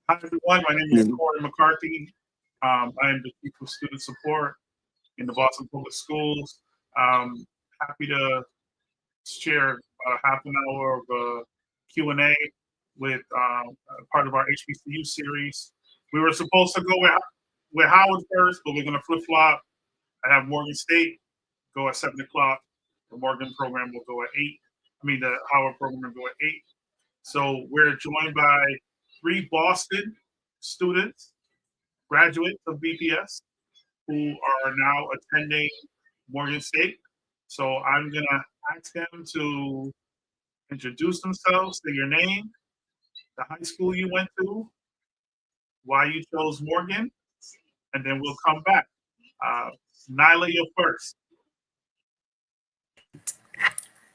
Hi, everyone. My name is Corey McCarthy. I am the Chief of Student Support in the Boston Public Schools. Happy to share half an hour of Q&A with part of our HBCU series. We were supposed to go with Howard first, but we're going to flip-flop. I have Morgan State go at 7 o'clock. The Morgan program will go at 8. The Howard program will go at 8. So we're joined by 3 Boston students, graduates of BPS, who are now attending Morgan State. So I'm going to ask them to introduce themselves, say your name, the high school you went to, why you chose Morgan, and then we'll come back. Nyla, you're first.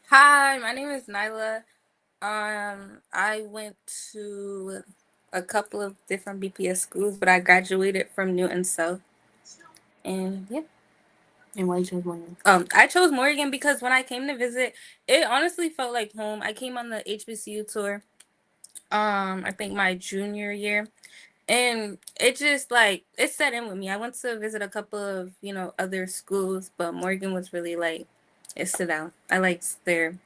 Hi, my name is Nyla. I went to a couple of different BPS schools, but I graduated from Newton South. And yeah. And why you chose Morgan? I chose Morgan because when I came to visit, it honestly felt like home. I came on the HBCU tour, I think my junior year. And it just it set in with me. I went to visit a couple of, other schools, but Morgan was really it stood out. I liked their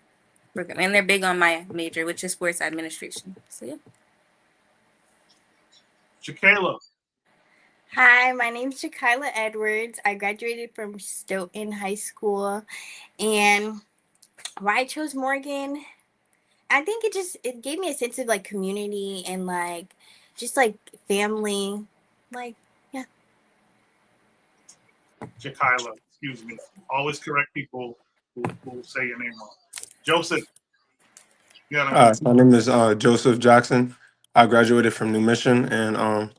program. And they're big on my major, which is sports administration. So yeah. Shakayla. Hi, my name is Shakayla Edwards. I graduated from Stoughton High School. And why I chose Morgan, I think it gave me a sense of community and just family. Yeah. Shakayla, excuse me. Always correct people who say your name wrong. Joseph. My name is Joseph Jackson. I graduated from New Mission, and I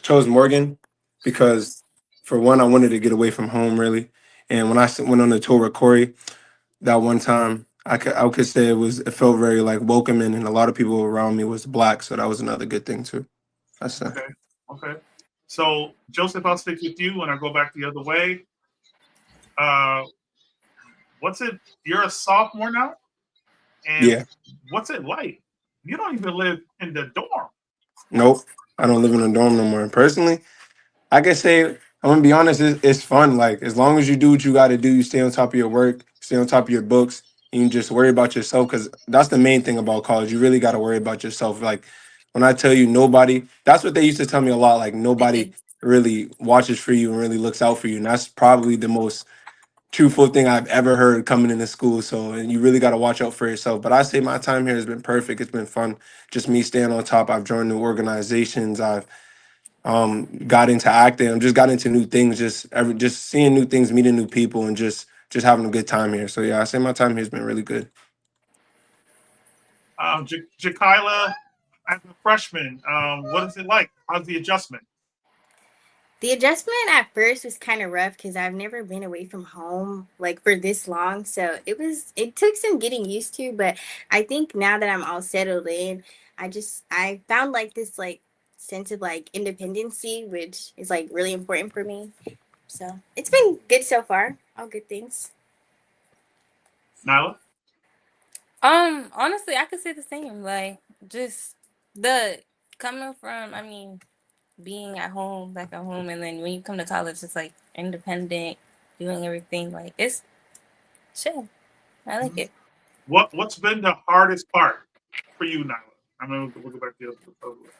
chose Morgan because, for one, I wanted to get away from home, really. And when I went on the tour with Corey that one time, I could say it felt very welcoming, and a lot of people around me was black, so that was another good thing too. That's it. Okay. So Joseph, I'll stick with you when I go back the other way. What's it? You're a sophomore now, and Yeah. What's it like? You don't even live in the dorm. Nope, I don't live in a dorm no more. And personally, I can say I'm gonna be honest. It's fun. Like as long as you do what you got to do, you stay on top of your work, stay on top of your books, and you just worry about yourself. Because that's the main thing about college. You really got to worry about yourself. Like when I tell you nobody, that's what they used to tell me a lot. Like nobody really watches for you and really looks out for you. And that's probably the most truthful thing I've ever heard coming into school. So, and you really got to watch out for yourself. But I say my time here has been perfect. It's been fun. Just me staying on top. I've joined new organizations. I've got into acting. I'm just got into new things. Just seeing new things, meeting new people, and just having a good time here. So yeah, I say my time here has been really good. Jakayla, as a freshman, what is it like? How's the adjustment? The adjustment at first was kind of rough because I've never been away from home for this long. So it took some getting used to, but I think now that I'm all settled in, I found this sense of independency, which is really important for me. So it's been good so far. All good things. Nyla? Honestly, I could say the same. Just the coming from, being at home, back at home, and then when you come to college, it's independent, doing everything. It's chill. I like it. What's been the hardest part for you, Nyla? I'm gonna we'll go back to the other way.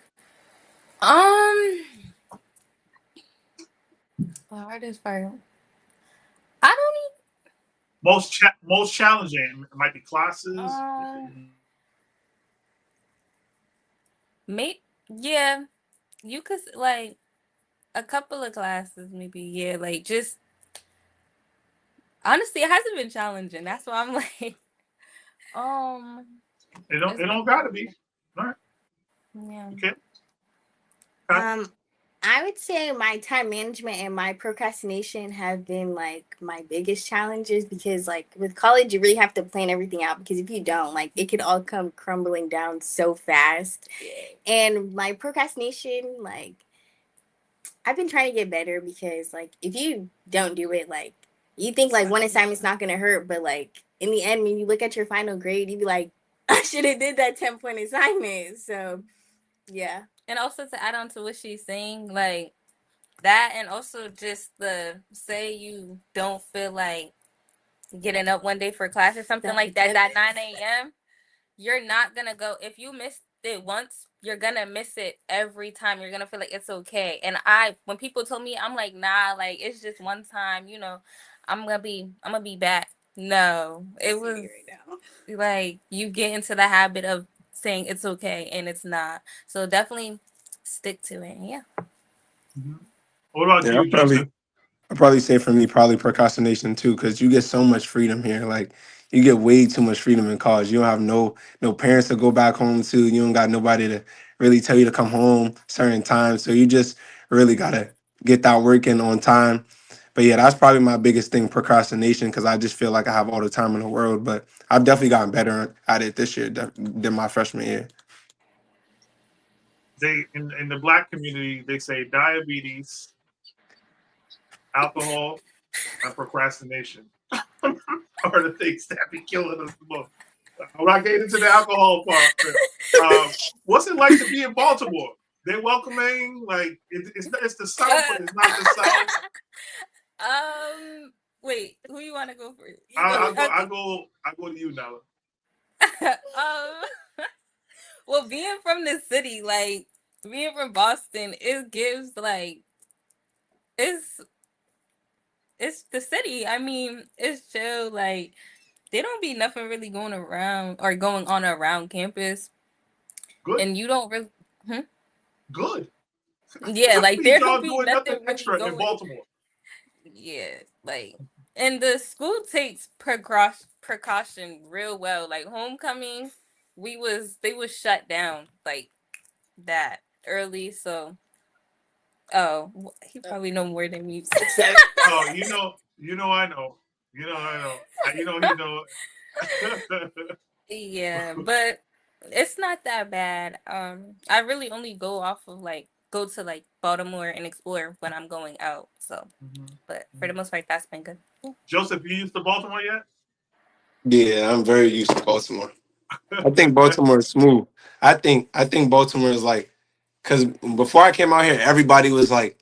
The hardest part. I don't most challenging. It might be classes. Yeah, you could a couple of classes, maybe. Yeah, just honestly, it hasn't been challenging. That's why I'm It don't gotta be. All right. Yeah. Okay. I would say my time management and my procrastination have been my biggest challenges because with college you really have to plan everything out because if you don't it could all come crumbling down so fast. And my procrastination I've been trying to get better because if you don't do it you think one assignment's not gonna hurt, but in the end when you look at your final grade you be I should have did that 10-point assignment. So yeah. And also to add on to what she's saying, like that, and also just the say you don't feel like getting up one day for class or something like that, that 9 a.m., you're not gonna go. If you missed it once, you're gonna miss it every time. You're gonna feel like it's okay. And when people told me, I'm like, nah, like it's just one time, I'm gonna be back. No, it was like you get into the habit of saying it's okay and it's not. So definitely stick to it. Yeah. What about Yeah, you, Joseph? I'll probably say for me, probably procrastination too, because you get so much freedom here. Like you get way too much freedom in college. You don't have no parents to go back home to. You don't got nobody to really tell you to come home certain times. So you just really gotta get that work in on time. But yeah, that's probably my biggest thing, procrastination, because I just feel like I have all the time in the world. But I've definitely gotten better at it this year than my freshman year. They in the black community, they say diabetes, alcohol, and procrastination are the things that be killing us the most. I'm not getting into the alcohol part. What's it like to be in Baltimore? They're welcoming, like it's the South, but it's not the South. Wait, who you want to go for? I go to you now. Well, being from the city, like being from Boston, it gives like it's it's the city. I mean, it's chill. Like they don't be nothing really going around or going on around campus, Good, and you don't really. good. Yeah, That like means there y'all don't be doing nothing nothing really extra in going. Baltimore. Yeah, like, and the school takes precaution real well. Like homecoming, they was shut down like that early. So, oh, he probably know more than me. Oh, I know, I know, he know. Yeah, but it's not that bad. I really only go to like Baltimore and explore when I'm going out. So, but for the most part, that's been good. Joseph, you used to Baltimore yet? Yeah, I'm very used to Baltimore. I think Baltimore is smooth. I think Baltimore is like, because before I came out here, everybody was like,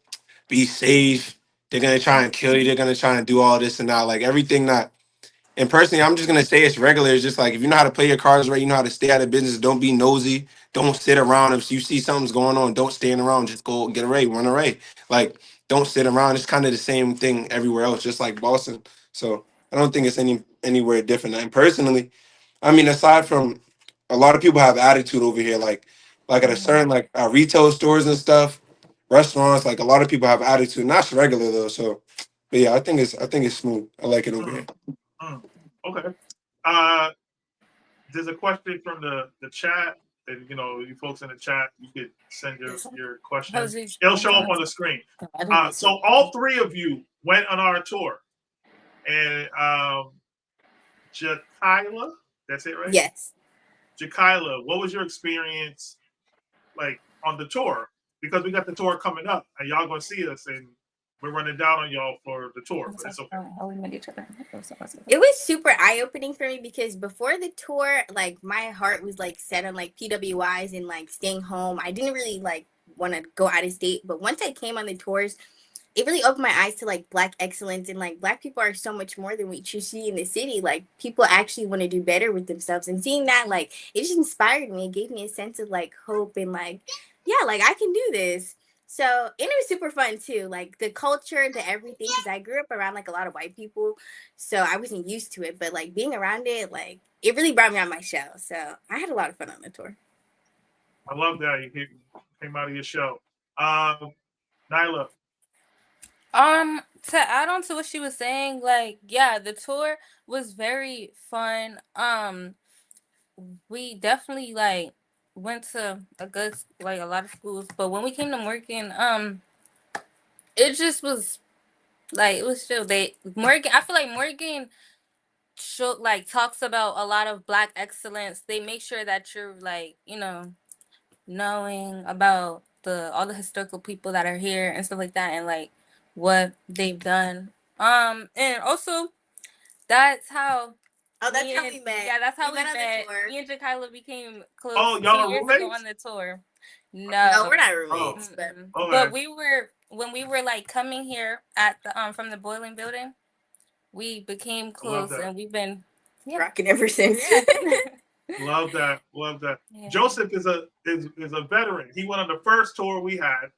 be safe. They're gonna try and kill you. They're gonna try and do all this and that. Like everything that. And personally, I'm just gonna say it's regular. It's just like if you know how to play your cards right, you know how to stay out of business. Don't be nosy. Don't sit around. If you see something's going on, don't stand around. Just go get away, run away. Like don't sit around. It's kind of the same thing everywhere else, just like Boston. So I don't think it's anywhere different. And personally, I mean, aside from a lot of people have attitude over here, like at a certain like retail stores and stuff, restaurants. Like a lot of people have attitude. Not regular though. So, but yeah, I think it's smooth. I like it over here. Okay. There's a question from the chat, and you folks in the chat, you could send your question. It'll show up on the screen. So all three of you went on our tour, and Jakila, that's it, right? Yes. Jakila, what was your experience like on the tour? Because we got the tour coming up, and y'all gonna see us, and we're running down on y'all for the tour. But it's okay. It was super eye-opening for me because before the tour, like my heart was like set on like PWIs and like staying home. I didn't really like want to go out of state, but once I came on the tours, it really opened my eyes to like Black excellence, and like Black people are so much more than what you see in the city. Like people actually want to do better with themselves, and seeing that, like it just inspired me. It gave me a sense of like hope and like, yeah, like I can do this. So, and it was super fun too. Like the culture, the everything, because I grew up around like a lot of white people, so I wasn't used to it. But like being around it, like it really brought me out of my shell. So I had a lot of fun on the tour. I love that you came out of your show. Nyla. To add on to what she was saying, like, yeah, the tour was very fun. We definitely like went to a lot of schools, but when we came to Morgan, it just was like it was chill. I feel like Morgan talks about a lot of Black excellence. They make sure that you're like, knowing about all the historical people that are here and stuff like that, and like what they've done. And also that's how. Oh, that's how we met. Yeah, that's how we met on the met. tour. Me and Jakila became close Oh, y'all 2 years ago roommates? on the tour. No, we're not Oh, roommates. But okay. But when we were like coming here at the from the boiling building, we became I love close, that. and we've been rocking ever since. yeah. Love that. Love that. Yeah. Joseph is a veteran. He went on the first tour we had,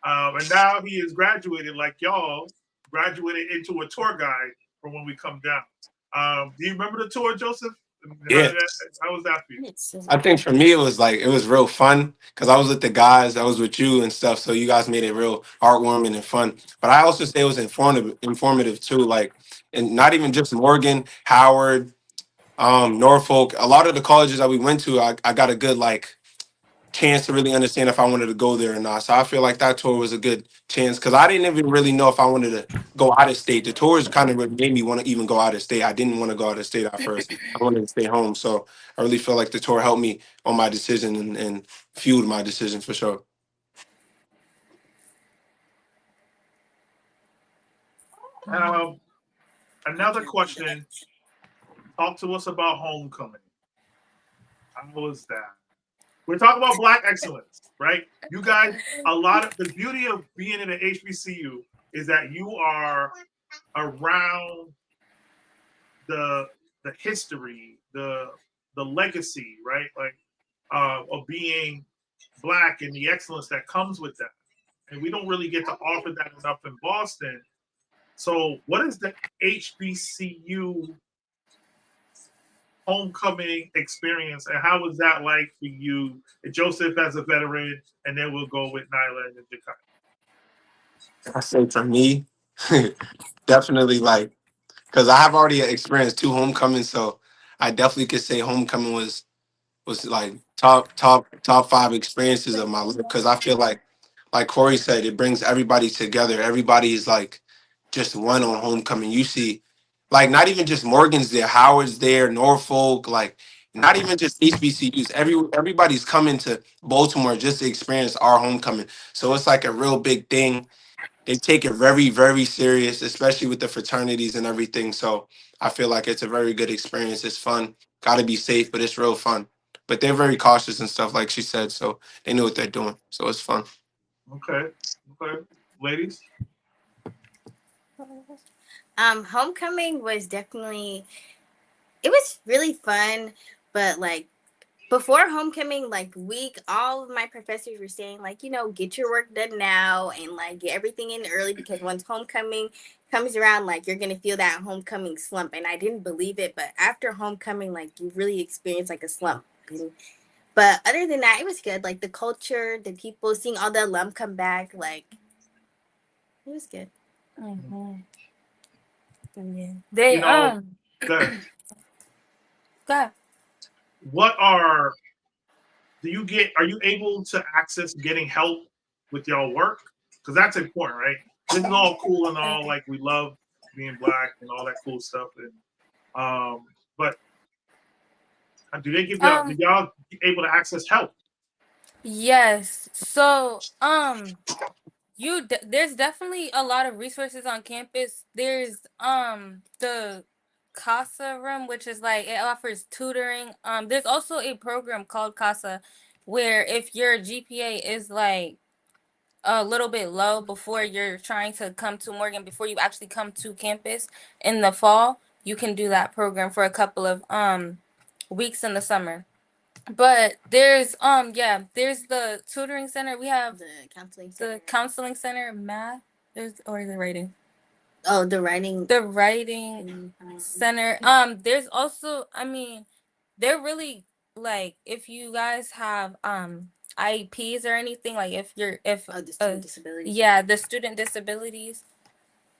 and now he is graduated like y'all graduated into a tour guide for when we come down. Do you remember the tour, Joseph? Yeah. How was that for you? I think for me it was real fun because I was with the guys, I was with you and stuff. So you guys made it real heartwarming and fun. But I also say it was informative too. Like, and not even just Morgan, Howard, Norfolk. A lot of the colleges that we went to, I got a good like chance to really understand if I wanted to go there or not. So I feel like that tour was a good chance because I didn't even really know if I wanted to go out of state. The tours kind of made me want to even go out of state. I didn't want to go out of state at first. I wanted to stay home. So I really feel like the tour helped me on my decision and fueled my decision for sure. Another question. Talk to us about homecoming. How was that? We're talking about Black excellence, right? You guys, a lot of the beauty of being in an HBCU is that you are around the history, the legacy, right? Like of being Black and the excellence that comes with that. And we don't really get to offer that enough in Boston. So, what is the HBCU homecoming experience, and how was that like for you, Joseph, as a veteran? And then we'll go with Nyla and Jakai. I say for me, definitely like because I have already experienced two homecomings, so I definitely could say homecoming was like top five experiences of my life because I feel like Corey said, it brings everybody together. Everybody's like just one on homecoming. You see, like not even just Morgan's there, Howard's there, Norfolk, like not even just HBCUs. Everybody's coming to Baltimore just to experience our homecoming. So it's like a real big thing. They take it very, very serious, especially with the fraternities and everything. So I feel like it's a very good experience. It's fun. Got to be safe, but it's real fun. But they're very cautious and stuff, like she said. So they know what they're doing. So it's fun. Okay, okay, ladies. Homecoming was definitely, it was really fun, but like before homecoming, like week, all of my professors were saying like, get your work done now and like get everything in early because once homecoming comes around, like you're gonna feel that homecoming slump. And I didn't believe it, but after homecoming, like you really experience like a slump. But other than that, it was good. Like the culture, the people, seeing all the alum come back, like it was good. Mm-hmm. Yeah. They Good. God. What are you able to access getting help with y'all work? Because that's important, right? This is all cool and all, like we love being Black and all that cool stuff, and but do they give y'all? Did y'all able to access help? Yes. So there's definitely a lot of resources on campus. There's the CASA room, which is like it offers tutoring. There's also a program called CASA where if your GPA is like a little bit low before you're trying to come to Morgan, before you actually come to campus in the fall, you can do that program for a couple of weeks in the summer. But there's there's the tutoring center. We have The counseling center, math. Or the writing. Oh, the writing. The writing center. There's also, I mean, they're really like if you guys have IEPs or anything, like if The student disabilities. yeah, the student disabilities,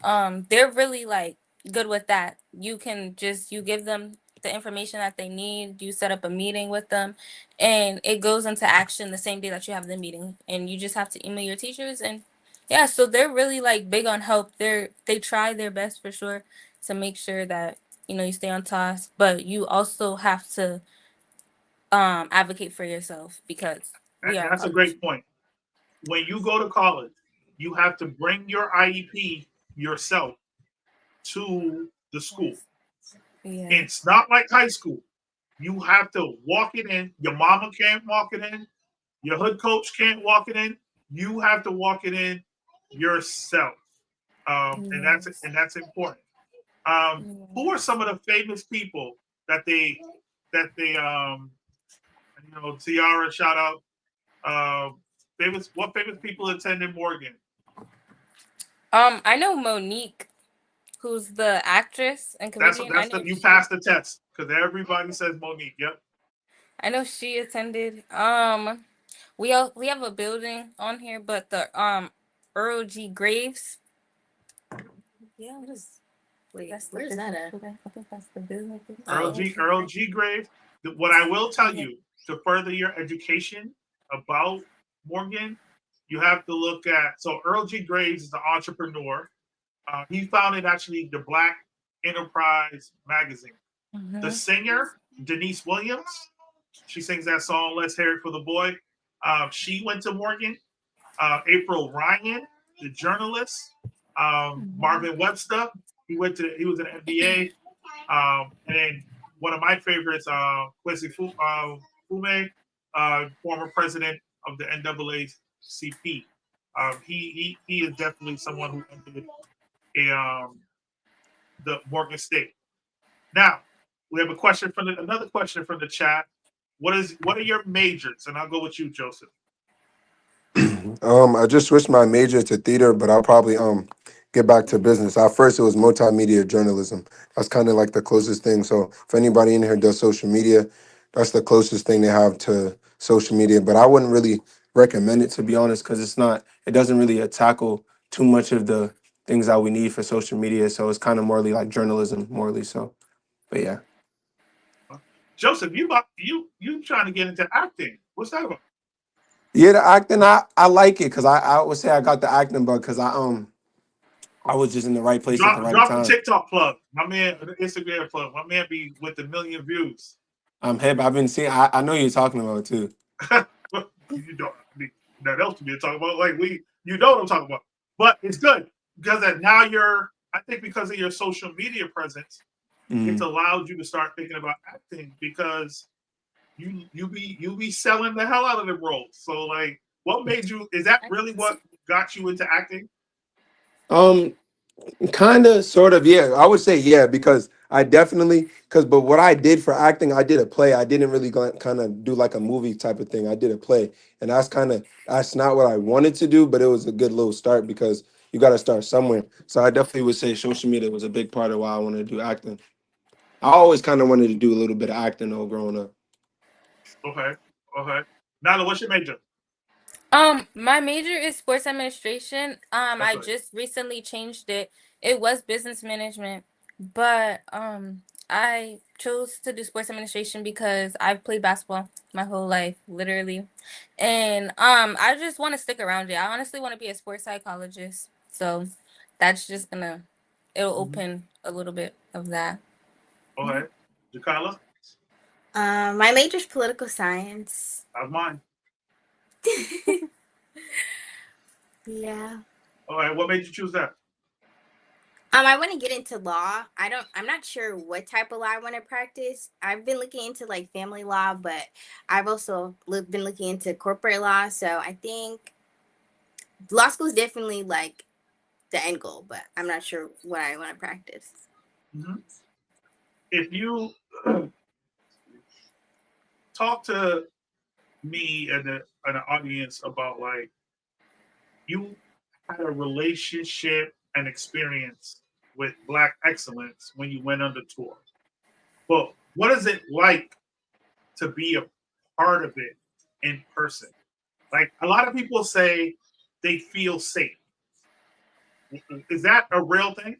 they're really like good with that. You give them the information that they need, you set up a meeting with them, and it goes into action the same day that you have the meeting, and you just have to email your teachers. And yeah, so they're really like big on help. They try their best for sure to make sure that you stay on task, but you also have to advocate for yourself because we are That's a great point. When you go to college, you have to bring your IEP yourself to the school. Yeah. It's not like high school. You have to walk it in. Your mama can't walk it in. Your hood coach can't walk it in. You have to walk it in yourself, and that's important. Who are some of the famous people that Tiara shout out? What famous people attended Morgan? I know Monique, who's the actress and comedian. You passed the test because everybody says Monique. Yep. I know she attended. We have a building on here, but the Earl G. Graves. Yeah, where's that at? I think that's the building. Earl G. Graves. What I will tell you to further your education about Morgan, you have to look at. So Earl G. Graves is an entrepreneur. He founded actually the Black Enterprise magazine. Mm-hmm. The singer Denise Williams, she sings that song "Let's Hear It for the Boy." She went to Morgan. April Ryan, the journalist. Marvin Webster, he was an MBA. And then one of my favorites, Kwesi Fume, former president of the NAACP. He is definitely someone who entered the Morgan State. Now we have another question from the chat. What are your majors? And I'll go with you, Joseph. I just switched my major to theater, but I'll probably get back to business. At first, it was multimedia journalism. That's kind of like the closest thing. So if anybody in here does social media, that's the closest thing they have to social media. But I wouldn't really recommend it, to be honest, because it doesn't really tackle too much of the things that we need for social media. So it's kind of morely like journalism, morely so. But yeah. Joseph, you trying to get into acting? What's that about? Yeah, the acting, I like it because I would say I got the acting bug because I was just in the right place at the right drop time. the TikTok plug, my man. The Instagram plug, my man. Be with the 1 million views. I'm hip. I've been seeing. I know you're talking about too. You don't need that else to be talking about. Like you know what I'm talking about. But it's good because now I think because of your social media presence, it's allowed you to start thinking about acting because you be selling the hell out of the roles. So like, what made you? Is that really what got you into acting? Kind of, sort of, yeah. I would say yeah because but what I did for acting, I did a play. I didn't really kind of do like a movie type of thing. I did a play, and that's not what I wanted to do, but it was a good little start because you got to start somewhere. So I definitely would say social media was a big part of why I wanted to do acting. I always kind of wanted to do a little bit of acting though growing up. Okay. Nala, what's your major? My major is sports administration. I just recently changed it. It was business management, but I chose to do sports administration because I've played basketball my whole life, literally. And I just want to stick around it. I honestly want to be a sports psychologist. So that's just it'll open a little bit of that. Okay. Jakala? My major is political science. How's mine? Yeah. All right. What made you choose that? I want to get into law. I'm not sure what type of law I want to practice. I've been looking into like family law, but I've also been looking into corporate law. So I think law school is definitely like the end goal, but I'm not sure what I want to practice. Mm-hmm. If you talk to me and an audience about like you had a relationship and experience with Black excellence when you went on the tour, but what is it like to be a part of it in person? Like a lot of people say they feel safe. Is that a real thing?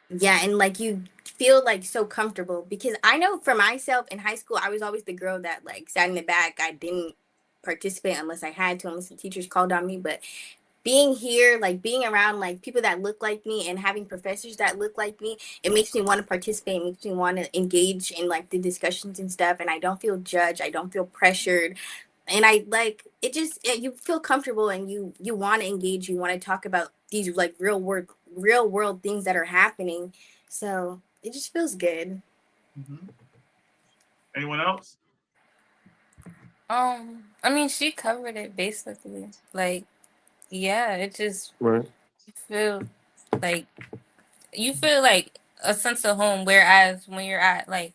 Yeah, and like you feel like so comfortable because I know for myself in high school, I was always the girl that like sat in the back. I didn't participate unless I had to, unless the teachers called on me. But being here, like being around like people that look like me and having professors that look like me, it makes me want to participate, makes me want to engage in like the discussions and stuff. And I don't feel judged. I don't feel pressured. And I like it just you feel comfortable and you want to engage, you want to talk about these like real world things that are happening. So it just feels good. Mm-hmm. Anyone else? I mean, she covered it basically. Like, yeah, it just Right. feel like you feel like a sense of home. Whereas when you're at like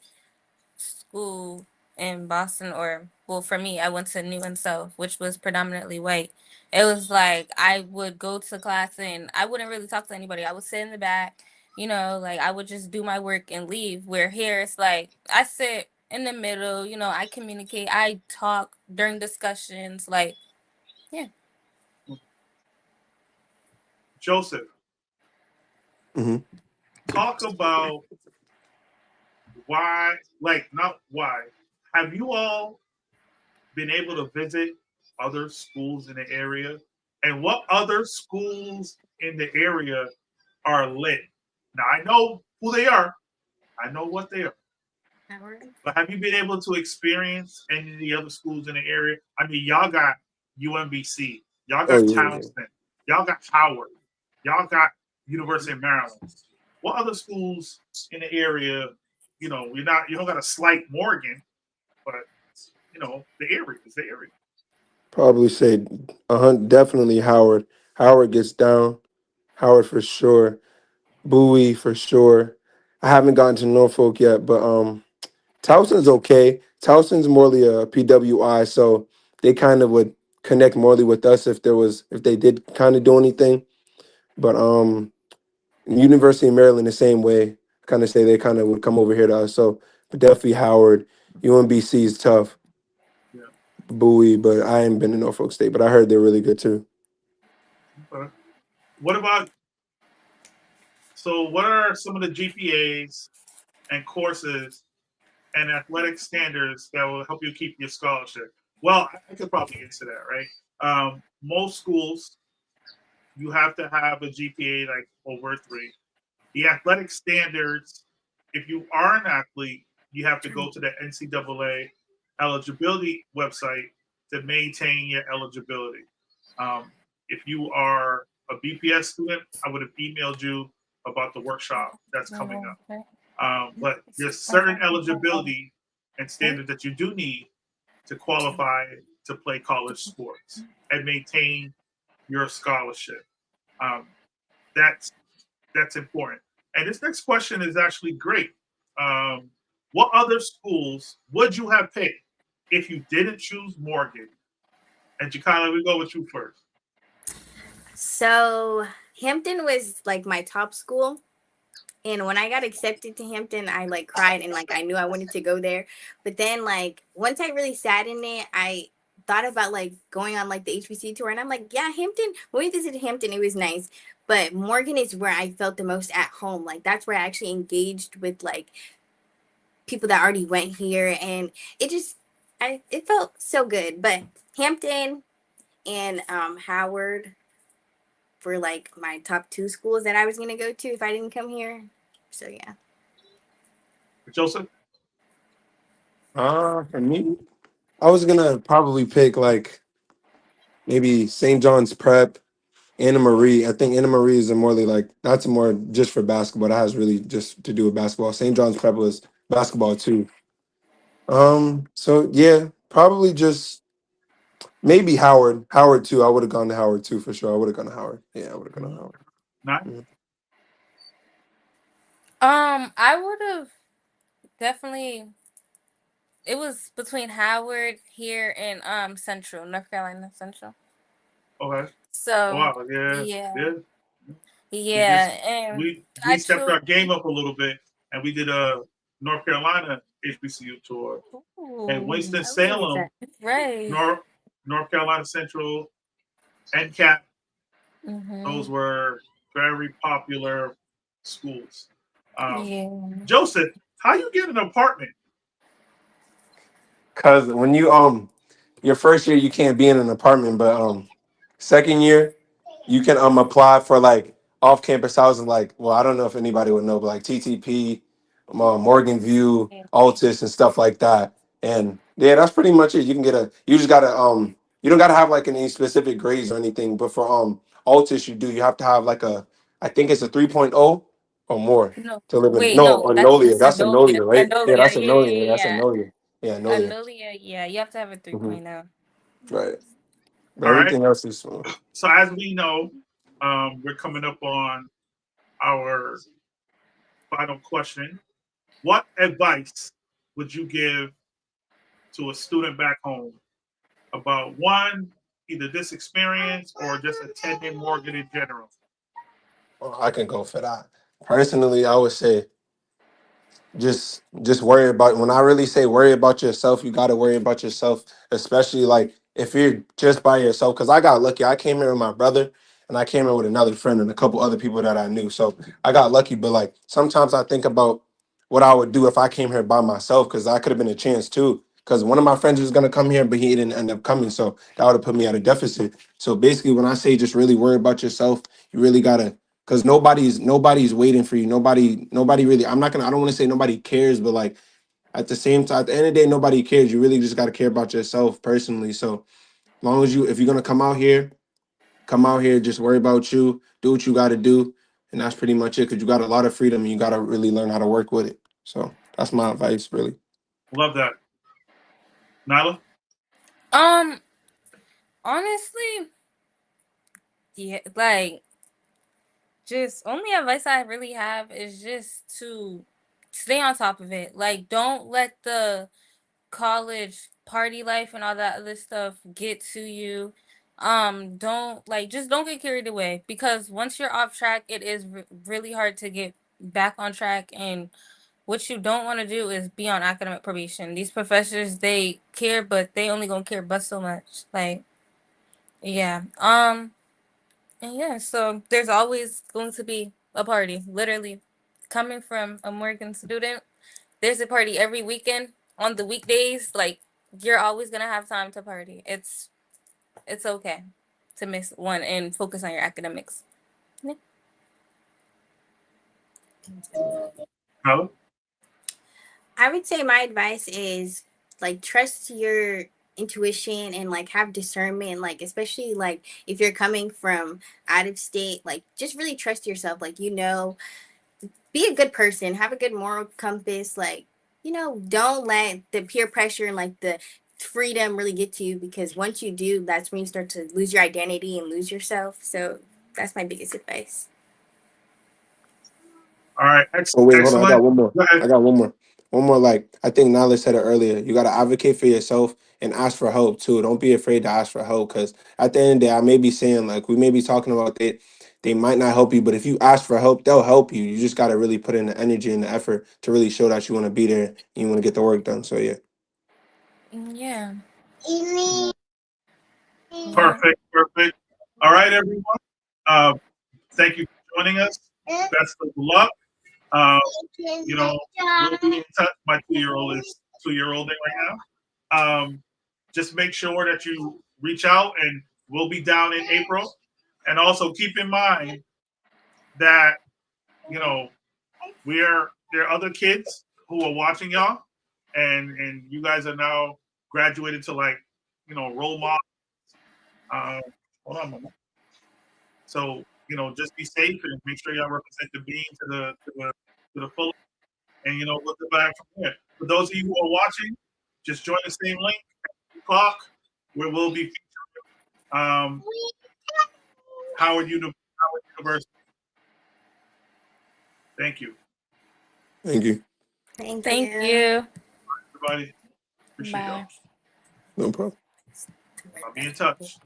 school in Boston, or well, for me, I went to New and South, which was predominantly white. It was like I would go to class and I wouldn't really talk to anybody. I would sit in the back, like I would just do my work and leave. Where here it's like I sit in the middle, I communicate, I talk during discussions, like yeah. Joseph, Hmm. talk about why, like, not why. Have you all been able to visit other schools in the area? And what other schools in the area are lit? Now, I know who they are, I know what they are. Howard. But have you been able to experience any of the other schools in the area? I mean, y'all got UMBC, y'all Oh got yeah. Townsend, y'all got Howard, y'all got University of Maryland. What other schools in the area? You don't got to slight Morgan, but the area is the area. Probably say definitely Howard. Howard gets down. Howard for sure. Bowie for sure. I haven't gotten to Norfolk yet, but Towson's okay. Towson's morely a PWI, so they kind of would connect morely with us if they did kind of do anything. But University of Maryland the same way. Kind of say they kind of would come over here to us. So but definitely Howard. UMBC is tough. Yeah. Bowie, but I ain't been to Norfolk State, but I heard they're really good too. What about what are some of the GPAs and courses and athletic standards that will help you keep your scholarship? Well, I could probably answer that, right? Most schools, you have to have a GPA like over 3. The athletic standards, if you are an athlete, you have to go to the NCAA eligibility website to maintain your eligibility. Um, if you are a BPS student, I would have emailed you about the workshop that's coming up. But there's certain eligibility and standards that you do need to qualify to play college sports and maintain your scholarship. Um, that's that's important. And this next question is actually great. Um, what other schools would you have picked if you didn't choose Morgan? And Jakala, we go with you first. So Hampton was like my top school. And when I got accepted to Hampton, I like cried and like I knew I wanted to go there. But then like once I really sat in it, I thought about like going on like the HBC tour, and I'm like, yeah, Hampton. When we visited Hampton, it was nice, but Morgan is where I felt the most at home. Like that's where I actually engaged with like people that already went here, and it felt so good. But Hampton and Howard were like my top 2 schools that I was gonna go to if I didn't come here. So yeah. Joseph? For me, I was gonna probably pick like maybe St. John's Prep, Anna Marie. I think Anna Marie is a morely like that's more just for basketball. That has really just to do with basketball. St. John's Prep was basketball too. So yeah, probably just maybe Howard. Howard too. I would have gone to Howard too for sure. I would have gone to Howard. Yeah, I would have gone to Howard. Not? Mhm. I would have definitely. It was between Howard here and Central, North Carolina Central. Okay. So Wow. Yeah. yeah, Yeah. We yeah, just and we I stepped chose. our game up a little bit, and we did a North Carolina HBCU tour. And Ooh, Winston I was gonna Salem, say. right. North Carolina Central, and Cap, those Mhm. were very popular schools. Um, Yeah. Joseph, how you get an apartment? Cause when you your first year you can't be in an apartment, but second year you can apply for like off campus housing. Like, well, I don't know if anybody would know, but like TTP, Morgan View, Altus, and stuff like that. And yeah, that's pretty much it. You can get you just gotta you don't gotta have like any specific grades or anything, but for Altus you do. You have to have like I think it's a 3.0 or more No, to live in. wait, No, no, or that's Nolia. That's a Magnolia. Nolia, right? Yeah, Magnolia. that's Yeah, a yeah, Nolia. yeah, That's a yeah. Nolia. Yeah, no, yeah. Amelia, yeah, you have to have a Hmm. 3.0. Right. But All right. everything else is So as we know, we're coming up on our final question. What advice would you give to a student back home about one, either this experience or just attending Morgan in general? well, I can go for that. Personally, I would say just worry about, when I really say worry about yourself, you got to worry about yourself, especially like if you're just by yourself. Because I got lucky. I came here with my brother and I came here with another friend and a couple other people that I knew. So I got lucky. But like sometimes I think about what I would do if I came here by myself, because I could have been a chance too. Because one of my friends was going to come here, but he didn't end up coming. So that would have put me at a deficit. So basically, when I say just really worry about yourself, you really got to, because nobody's waiting for you. Nobody really. I don't want to say nobody cares, but like at the same time, at the end of the day, nobody cares. You really just got to care about yourself personally. So long as if you're gonna come out here, just worry about you, do what you got to do, and that's pretty much it. Because you got a lot of freedom, and you got to really learn how to work with it. So that's my advice, really. Love that. Nyla? Um, honestly, yeah, like just only advice I really have is just to stay on top of it. Like, don't let the college party life and all that other stuff get to you. Don't like just don't get carried away, because once you're off track, it is really hard to get back on track. And what you don't want to do is be on academic probation. These professors, they care, but they only gonna care but so much. Like, yeah. And yeah, so there's always going to be a party. Literally, coming from a Morgan student, there's a party every weekend on the weekdays. Like, you're always gonna have time to party. It's okay to miss one and focus on your academics. Yeah. Nyla? I would say my advice is like trust your intuition and like have discernment, like especially like if you're coming from out of state, like just really trust yourself. Like, be a good person, have a good moral compass, like, don't let the peer pressure and like the freedom really get to you, because once you do, that's when you start to lose your identity and lose yourself. So that's my biggest advice. All right. Oh wait, hold on. I got Excellent. one more. Go ahead. I got one more. One more. Like I think Nala said it earlier. You got to advocate for yourself and ask for help too. Don't be afraid to ask for help, because at the end of the day, I may be saying like we may be talking about it. They might not help you, but if you ask for help, they'll help you. You just got to really put in the energy and the effort to really show that you want to be there and you want to get the work done. So yeah. Yeah. Yeah. Perfect. Perfect. All right, everyone. Thank you for joining us. Best of luck. Um, we'll be in touch. My 2-year-old is 2 year old right now. Just make sure that you reach out, and we'll be down in April. And also keep in mind that you know there are other kids who are watching y'all, and you guys are now graduated to like role model. Hold on, mama. So just be safe and make sure y'all represent the bean to the full, and we'll get back from there. For those of you who are watching, just join the same link at 2 o'clock, where we'll be featuring Howard University. Thank you, Thank you. Thank Thank you. you. everybody. Appreciate y'all. Bye. No problem. I'll be in touch.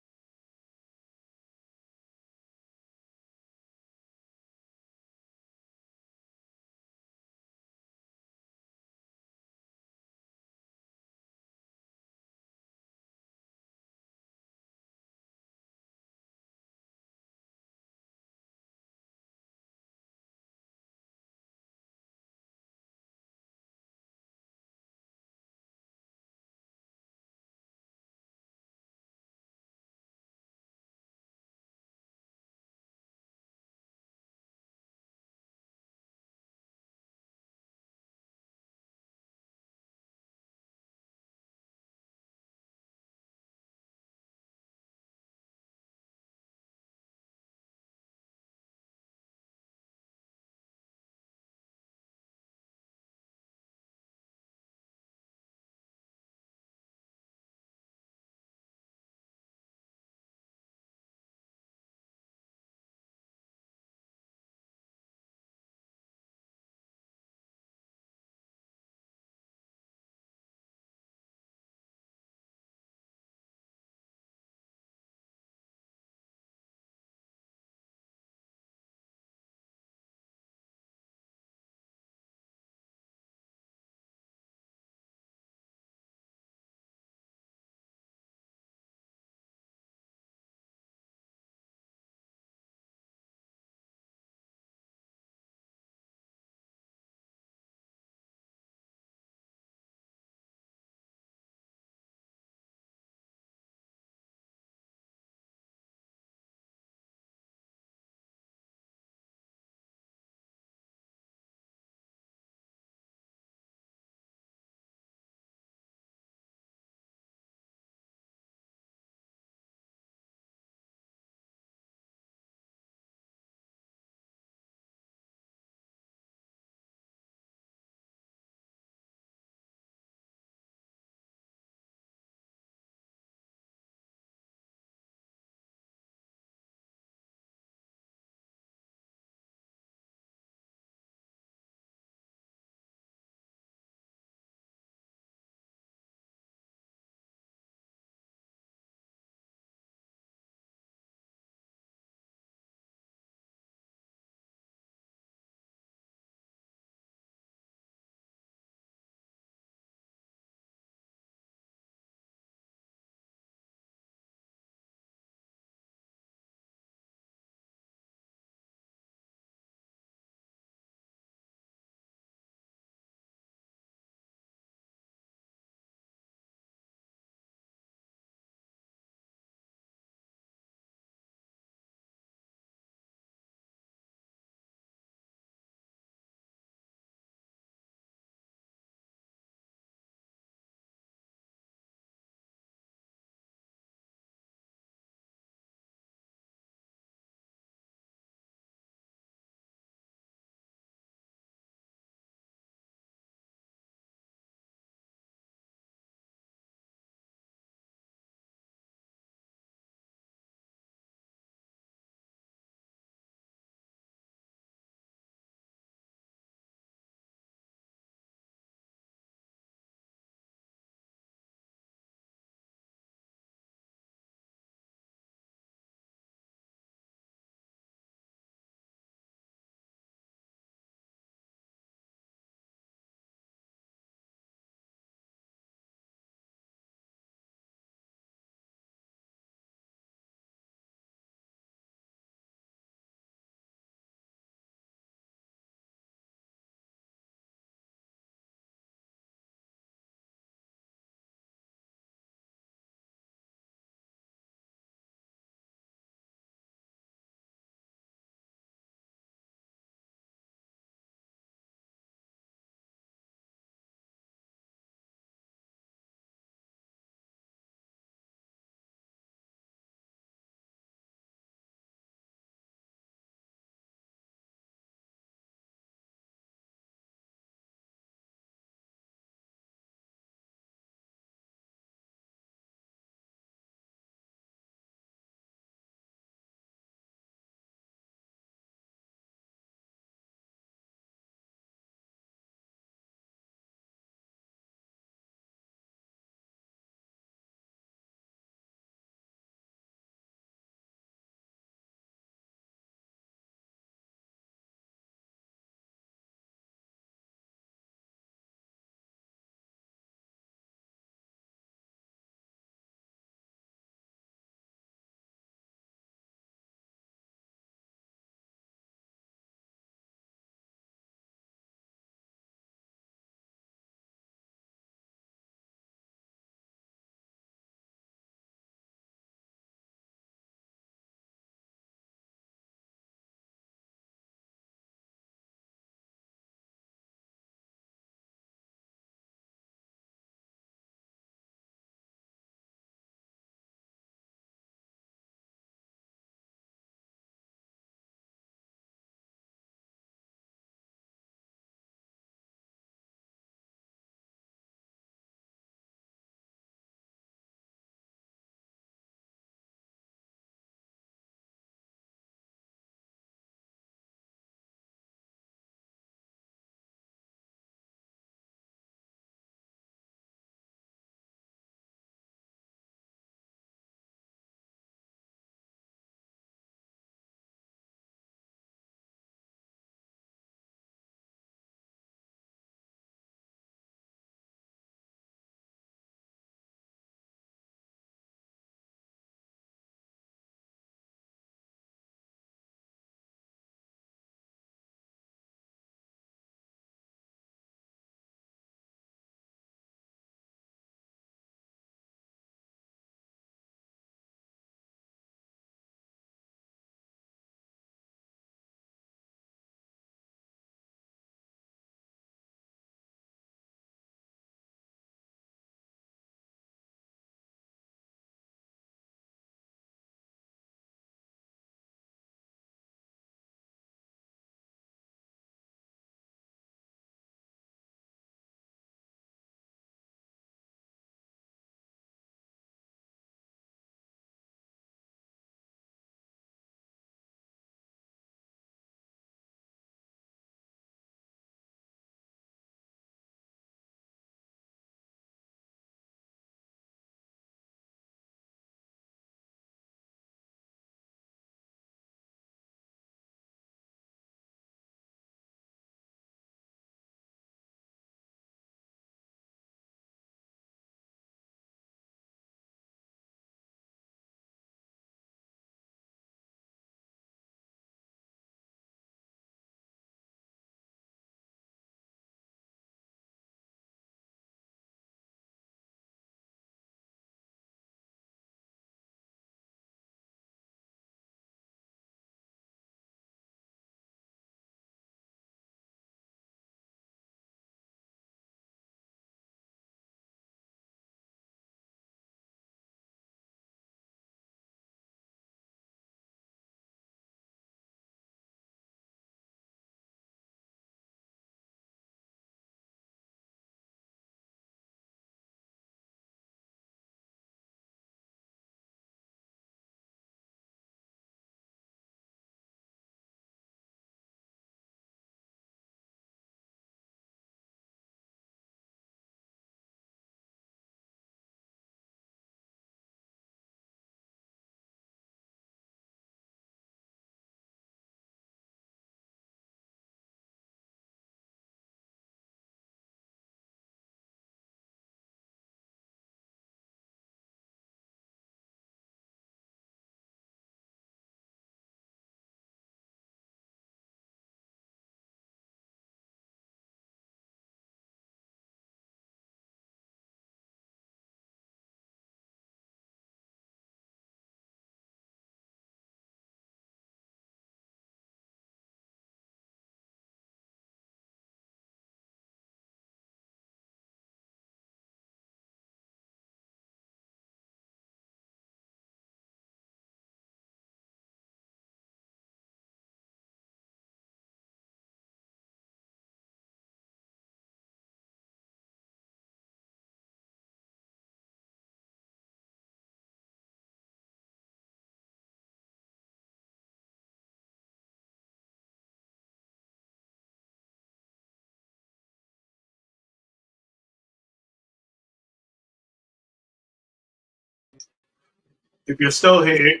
if you're still here,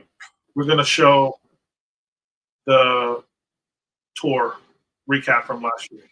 we're going to show the tour recap from last year.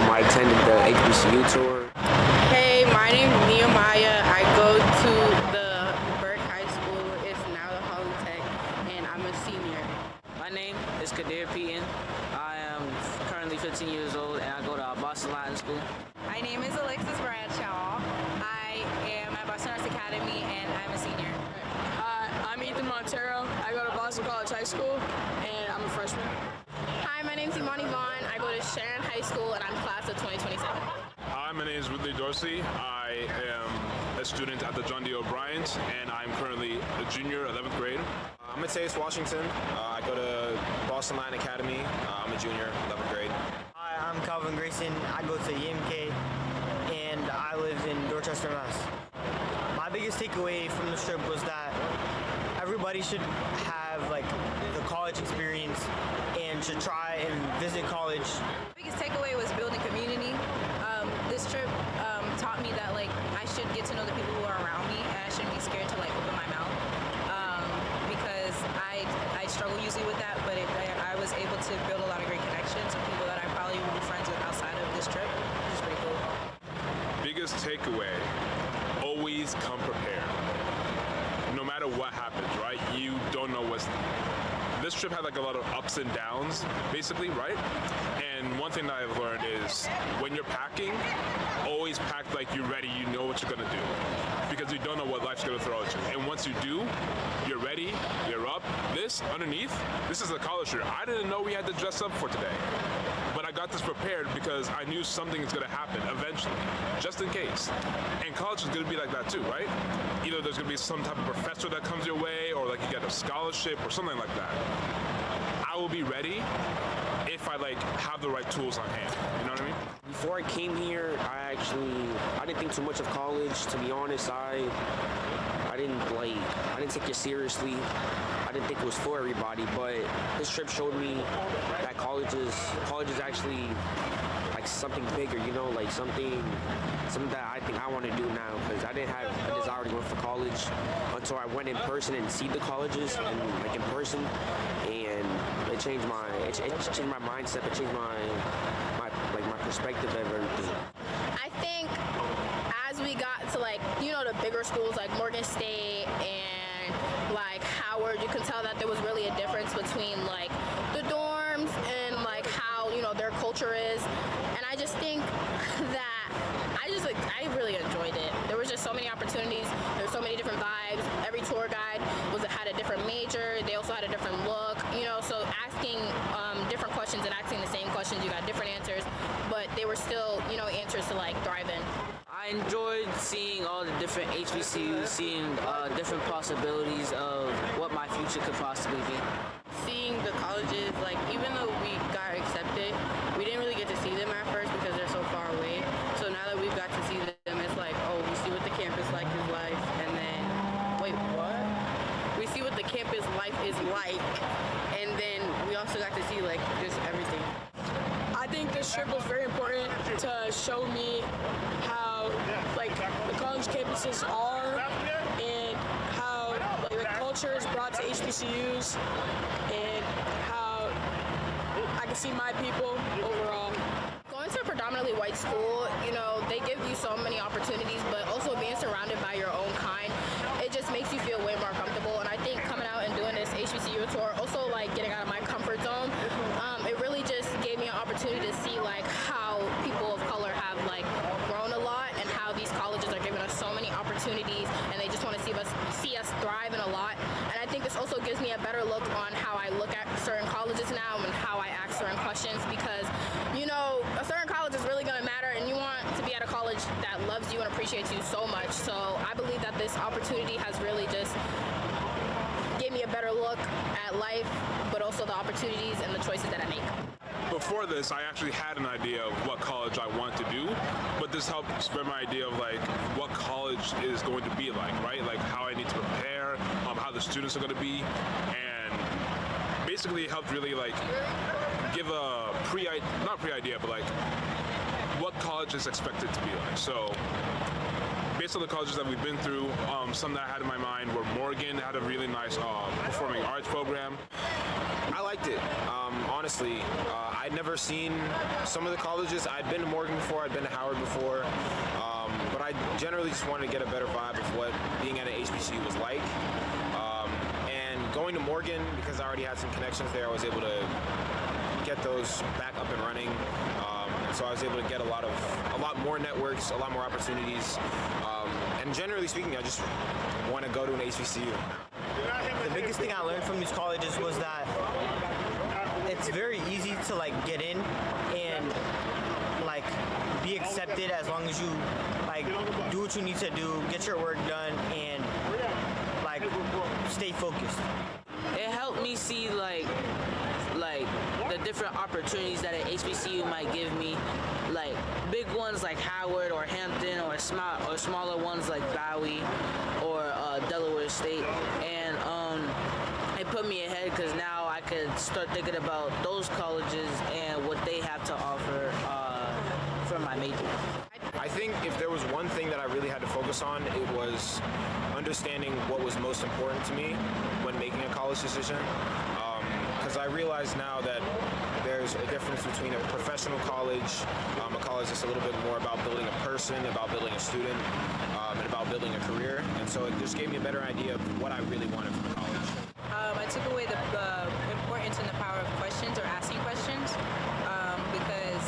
I attended the HBCU tour. Hey, my name is Nehemiah. I go to the Burke High School. It's now the Holland Tech, and I'm a senior. My name is Kadir Peaton. I am currently 15 years old, and I go to Boston Latin School. My name is Alexis Bradshaw. I am at Boston Arts Academy, and I'm a senior. I'm Ethan Montero. I go to Boston College High School, and I'm a freshman. Hi, my name's Imani Vaughn. I go to Sharon High School, and I'm class of 2027. Hi, my name is Ridley Dorsey. I am a student at the John D. O'Brien's, and I'm currently a junior, 11th grade. I'm Mateus Washington. I go to Boston Latin Academy. I'm a junior, 11th grade. Hi, I'm Calvin Grayson. I go to EMK, and I live in Dorchester, Mass. My biggest takeaway from this trip was that everybody should have the college experience and should try and visit college. The biggest takeaway was building community. This trip taught me that I should get to know the people who are around me, and I shouldn't be scared to open my mouth because I struggle usually with that. But I was able to build a lot of great connections with people that I probably would be friends with outside of this trip, which is pretty cool. Biggest takeaway: always come prepared. No matter what happens, right? You don't know what's. This trip had a lot of ups and downs, basically, right? And one thing that I've learned is when you're packing, always pack like you're ready, you know what you're gonna do. Because you don't know what life's gonna throw at you. And once you do, you're ready, you're up. This, underneath, this is a college shirt. I didn't know we had to dress up for today. But I got this prepared because I knew something is gonna happen eventually, just in case. And college is gonna be like that too, right? Either there's gonna be some type of professor that comes your way, or you get a scholarship or something like that. I will be ready if I have the right tools on hand. You know what I mean? Before I came here, I didn't think too much of college. To be honest, I didn't take it seriously. I didn't think it was for everybody. But this trip showed me that college is actually something bigger. Something that I think I want to do now, because I didn't have a desire to go for college until I went in person and see the colleges and in person, and it changed my mindset. It changed my perspective of everything. I think as we got to the bigger schools like Morgan State and Howard, you can tell that there was really a difference between the dorms and how their culture is. And I just think that I really enjoyed it. There was just so many opportunities. There were so many different vibes. Every tour guide had a different major. They also had a different look. So asking different questions and asking the same questions, you got different answers, but they were still answers to thrive in. I enjoyed seeing all the different HBCUs, seeing different possibilities of what my future could possibly be. Seeing the colleges, even though we got accepted, we didn't really get to see them at first because they're so far away. So now that we've got to see them, it's we see what the campus life is like, and then, wait, what? We see what the campus life is like, and then we also got to see just everything. I think this trip was very important to show me how the college campuses are and how the culture is brought to HBCUs and how I can see my people overall. Going to a predominantly white school, they give you so many opportunities, but also being surrounded by your own kind, it just makes you feel way more comfortable. And I think coming out and doing this HBCU tour, also getting out of my comfort zone, it really just gave me an opportunity to see how people of color have grown a lot, and how these colleges are giving us so many opportunities, and they just want to see us thrive in a lot. And I think this also gives me a better look on how I look at certain colleges now and how I ask certain questions, because a certain college is really going to matter, and you want to be at a college that loves you and appreciates you so much. So I believe that this opportunity has really just gave me a better look at life, but also the opportunities and the choices that I make. Before this, I actually had an idea of what college I wanted to do, but this helped spread my idea of like what college is going to be like, right? Like how I need to prepare, how the students are going to be, and basically it helped really like give a not pre-idea, but like what college is expected to be like. So based on the colleges that we've been through, some that I had in my mind were Morgan had a really nice performing arts program. I liked it. Honestly, I'd never seen some of the colleges. I'd been to Morgan before, I'd been to Howard before, but I generally just wanted to get a better vibe of what being at an HBCU was like. And going to Morgan, because I already had some connections there, I was able to get those back up and running. And so I was able to get a lot more networks, a lot more opportunities. And generally speaking, I just want to go to an HBCU. The biggest thing I learned from these colleges was that it's very easy to like get in and like be accepted as long as you like do what you need to do, get your work done, and like stay focused. It helped me see like the different opportunities that an HBCU might give me, like big ones like Howard or Hampton, or smaller ones like Bowie or Delaware State, and it put me ahead because now I could start thinking about those colleges and what they have to offer for my major. I think if there was one thing that I really had to focus on, it was understanding what was most important to me when making a college decision. Because I realize now that there's a difference between a professional college, a college that's a little bit more about building a person, about building a student, and about building a career. And so it just gave me a better idea of what I really wanted from college. I took away the importance and the power of questions or asking questions, because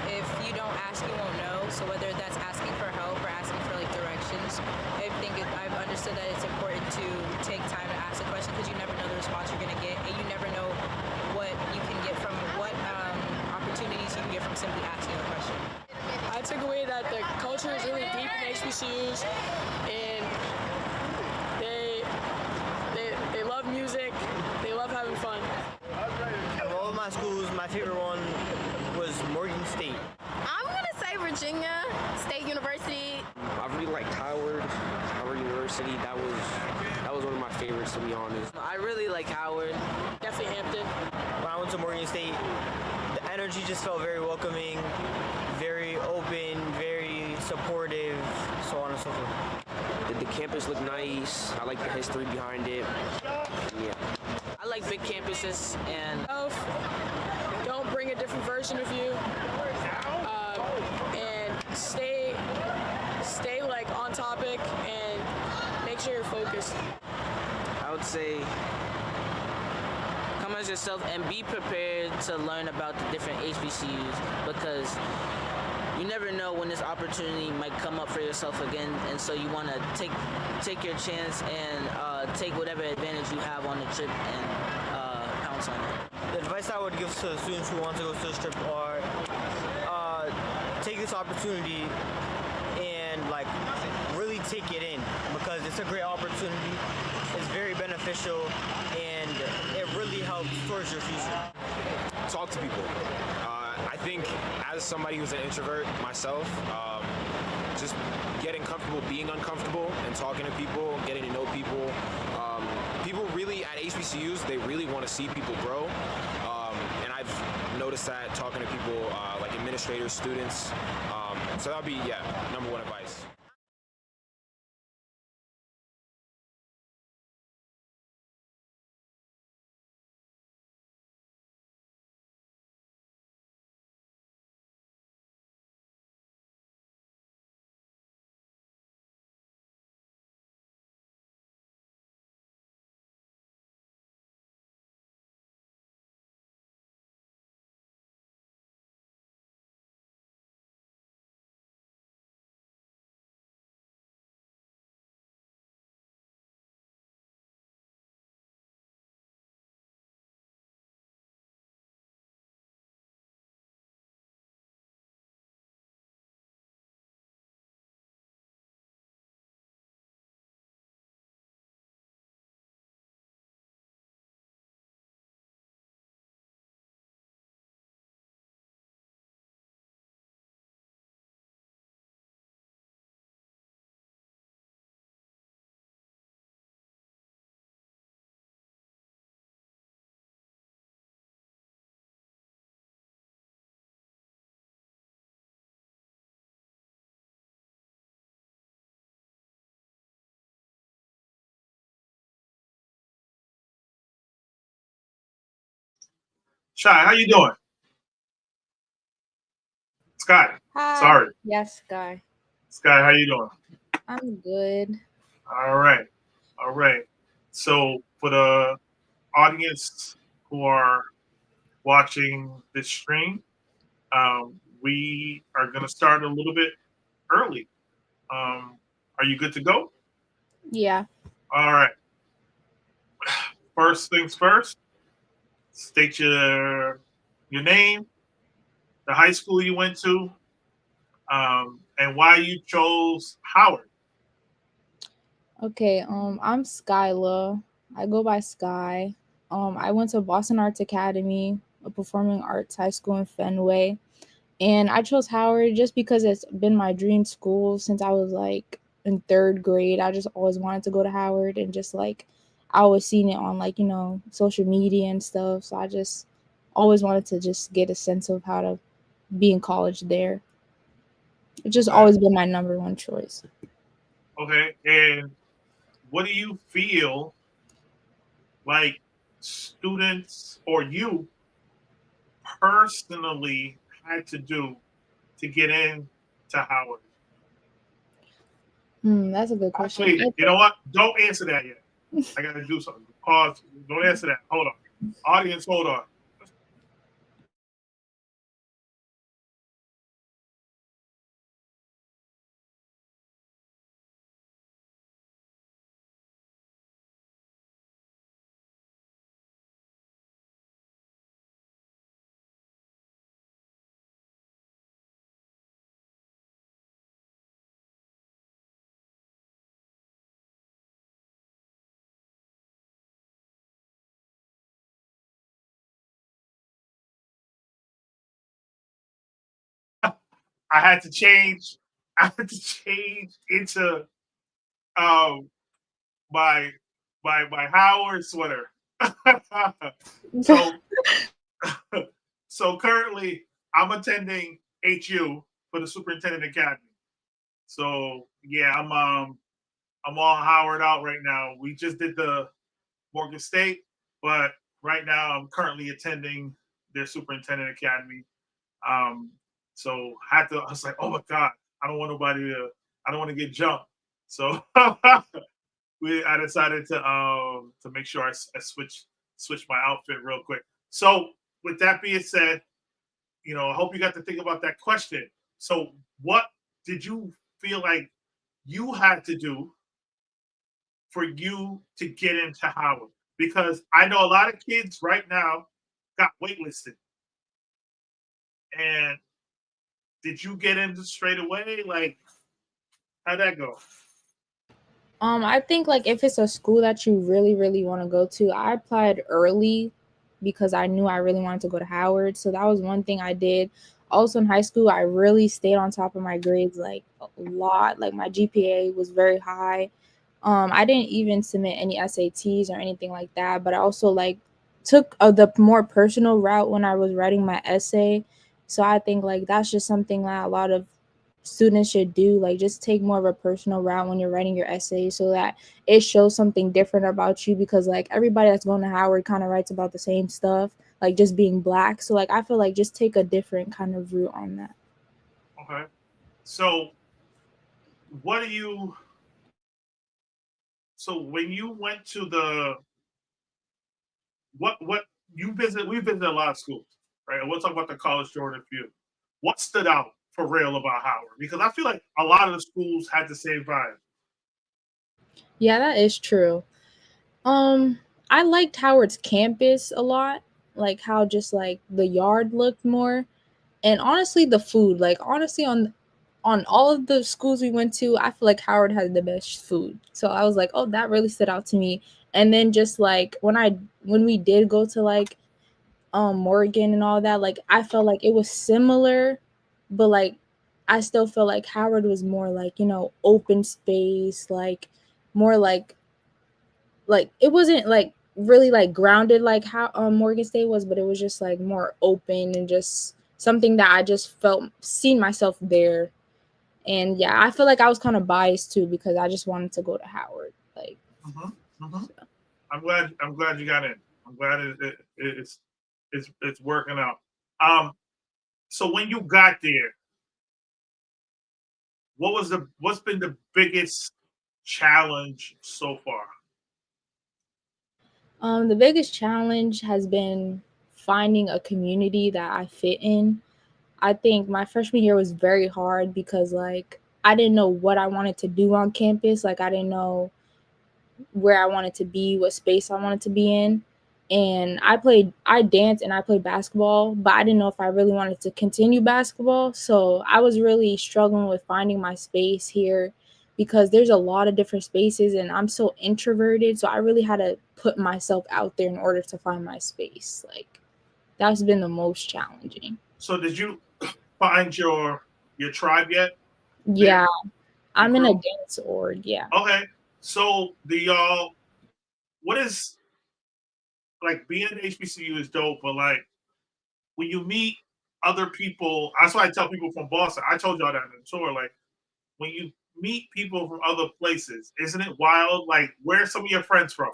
if you don't ask, you won't know. So whether that's asking for help or asking for like directions, I've understood that it's important to take time to ask a question, because you never know the response you're gonna get, and you never know what you can get from what opportunities you can get from simply asking a question. I took away that the culture is really deep in HBCUs, and they love music, they love having fun. Of all of my schools, my favorite one was Morgan State. I'm gonna say Virginia State University. I really liked Howard University. That was one of my favorites, to be honest. I really like Howard. Definitely Hampton. When I went to Morgan State, the energy just felt very welcoming, very open, very supportive, so on and so forth. The campus looked nice. I like the history behind it. Yeah. I like big campuses, and Don't bring a different version of you, and stay like on topic and make sure you're focused. I would say come as yourself and be prepared to learn about the different HBCUs, because you never know when this opportunity might come up for yourself again, and so you want to take your chance and take whatever advantage you have on the trip and pounce on it. The advice I would give to the students who want to go to this trip are take this opportunity and like really take it in, because it's a great opportunity. It's very beneficial, and it really helps towards your future. Talk to people. I think as somebody who's an introvert myself, just getting comfortable being uncomfortable and talking to people, getting to know people. People really at HBCUs, they really want to see people grow. And I've noticed that talking to people like administrators, students. So that would be, number one advice. Shy, how you doing? Sky. Hi. Sorry. Yes, Guy. Sky, how you doing? I'm good. All right. All right. So for the audience who are watching this stream, we are going to start a little bit early. Are you good to go? Yeah. All right. First things first. State your name, the high school you went to, and why you chose Howard. Okay. I'm Skyla. I go by Sky. I went to Boston Arts Academy, a performing arts high school in Fenway. And I chose Howard just because it's been my dream school since I was like in third grade. I just always wanted to go to Howard and just like I always seen it on like, social media and stuff. So I just always wanted to just get a sense of how to be in college there. It's just Okay. always been my number one choice. Okay. And what do you feel like students or you personally had to do to get into Howard? That's a good question. Actually, you know what? Don't answer that yet. I got to do something. Pause. Don't answer that. Hold on. Audience, hold on. I had to change. I had to change into um my my Howard sweater. so so currently I'm attending HU for the Superintendent Academy. So yeah, I'm all Howard out right now. We just did the Morgan State, but right now I'm currently attending their Superintendent Academy. Um, so I was like, oh my god, I don't want nobody to, I don't want to get jumped. So I decided to make sure I switch my outfit real quick. So with that being said, I hope you got to think about that question. So what did you feel like you had to do for you to get into Howard? Because I know a lot of kids right now got waitlisted. And did you get into straight away? Like, how'd that go? I think like if it's a school that you really, really want to go to, I applied early because I knew I really wanted to go to Howard. So that was one thing I did. Also in high school, I really stayed on top of my grades like a lot. Like my GPA was very high. I didn't even submit any SATs or anything like that, but I also like took the more personal route when I was writing my essay. So I think like that's just something that a lot of students should do, like just take more of a personal route when you're writing your essay so that it shows something different about you, because like everybody that's going to Howard kind of writes about the same stuff, like just being black. So like I feel like just take a different kind of route on that. Okay. So what do you so when you went to the what we visited a lot of schools, right? And we'll talk about the College Jordan few. What stood out for real about Howard? Because I feel like a lot of the schools had the same vibe. Yeah, that is true. um I liked Howard's campus a lot, like how just like the yard looked more, and honestly the food, like honestly on all of the schools we went to, I feel like Howard had the best food. So I was like, oh, that really stood out to me. And then just like when we did go to like Morgan and all that, like I felt like it was similar, but like I still feel like Howard was more like, open space, like more like it wasn't like really like grounded like how Morgan State was, but it was just like more open and just something that I just felt seen myself there. And yeah, I feel like I was kind of biased too because I just wanted to go to Howard. Like, I'm glad you got in. I'm glad it's working out. So when you got there, what's been the biggest challenge so far? The biggest challenge has been finding a community that I fit in. I think my freshman year was very hard because like I didn't know what I wanted to do on campus. Like I didn't know where I wanted to be, what space I wanted to be in. And I danced and I played basketball, but I didn't know if I really wanted to continue basketball. So I was really struggling with finding my space here because there's a lot of different spaces and I'm so introverted. So I really had to put myself out there in order to find my space. Like that's been the most challenging. So did you find your tribe yet? Yeah, I'm in a crew? dance org. Yeah. Okay. So do y'all what is like being at HBCU is dope, but like when you meet other people, that's why I tell people from Boston. I told y'all that in the tour. Like when you meet people from other places, isn't it wild? Like where's some of your friends from?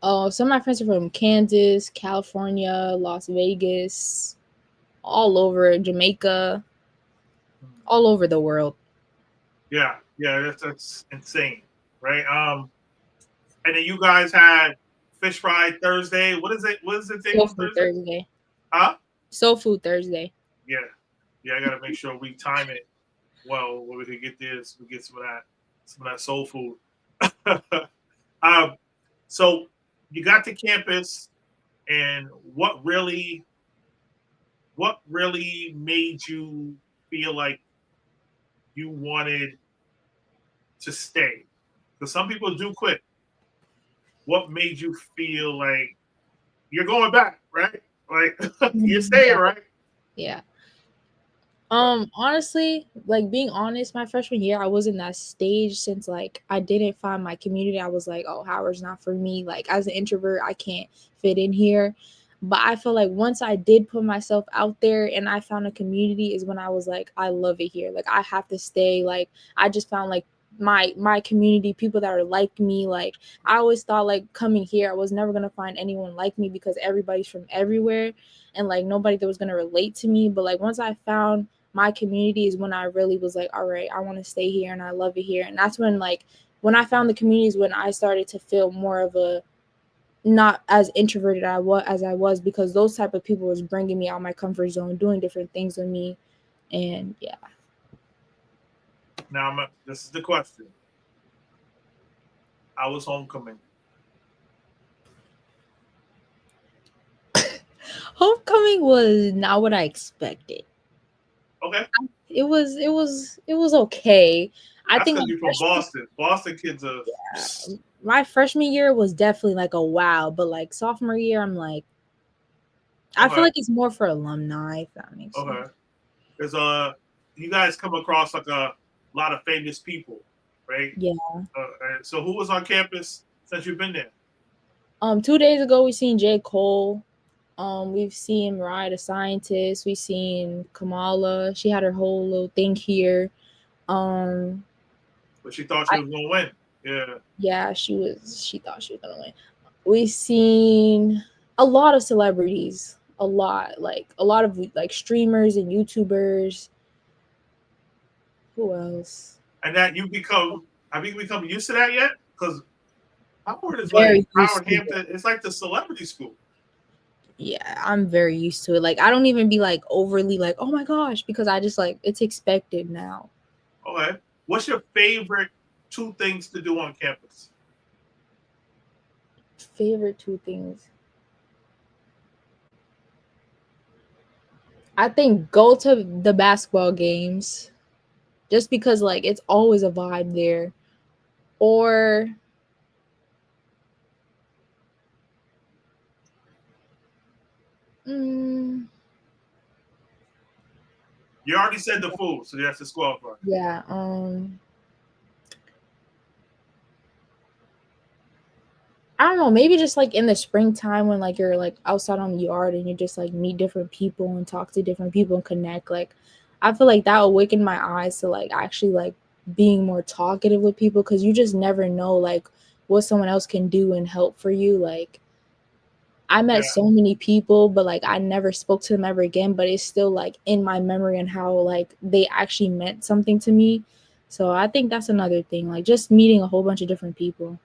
Oh, some of my friends are from Kansas, California, Las Vegas, all over Jamaica, all over the world. Yeah, that's insane, right? And then you guys had fish fry Thursday. What is it? What is the thing Soul on Food Thursday? Thursday. Huh? Soul Food Thursday. Yeah, I got to make sure we time it well where we can get this. We get some of that soul food. So you got to campus, and what really made you feel like you wanted to stay? Because some people do quit. What made you feel like you're going back, right? Like you're staying, Yeah. right? Yeah. Honestly, like being honest, my freshman year, I was in that stage since like I didn't find my community. I was like, oh, Howard's not for me. Like as an introvert, I can't fit in here. But I feel like once I did put myself out there and I found a community is when I was like, I love it here. Like I have to stay. Like I just found like my community, people that are like me. Like I always thought like coming here, I was never gonna find anyone like me because everybody's from everywhere and like nobody that was gonna relate to me. But like once I found my community is when I really was like, all right, I want to stay here and I love it here. And that's when like when I found the communities when I started to feel more of a not as introverted as I was because those type of people was bringing me out of my comfort zone, doing different things with me, and yeah. Now this is the question. How was homecoming? Homecoming was not what I expected. Okay. It was okay. I That's think because you're from Boston. Boston kids are. Yeah, my freshman year was definitely like a wow, but like sophomore year, I'm like, I feel like it's more for alumni. If that makes sense. Okay. Because you guys come across like a lot of famous people, right? Yeah. So who was on campus since you've been there? 2 days ago we seen J. Cole. We've seen Mariah the Scientist. We've seen Kamala. She had her whole little thing here. But she thought she was gonna win. Yeah. Yeah, she thought she was gonna win. We've seen a lot of celebrities. A lot of like streamers and YouTubers. Who else? And that have you become used to that yet? Because Howard is Very like used Howard to Hampton. It's like the celebrity school. Yeah, I'm very used to it. Like I don't even be like overly like, oh my gosh, because I just like it's expected now. Okay. What's your favorite 2 things to do on campus? Favorite 2 things. I think go to the basketball games just because like it's always a vibe there. Or You already said the food, so that's disqualified. yeah, I don't know, maybe just like in the springtime when like you're like outside on the yard and you just like meet different people and talk to different people and connect. Like I feel like that will awaken my eyes to like actually like being more talkative with people because you just never know like what someone else can do and help for you. Like I met Yeah. so many people, but like I never spoke to them ever again. But it's still like in my memory and how like they actually meant something to me. So I think that's another thing, like just meeting a whole bunch of different people.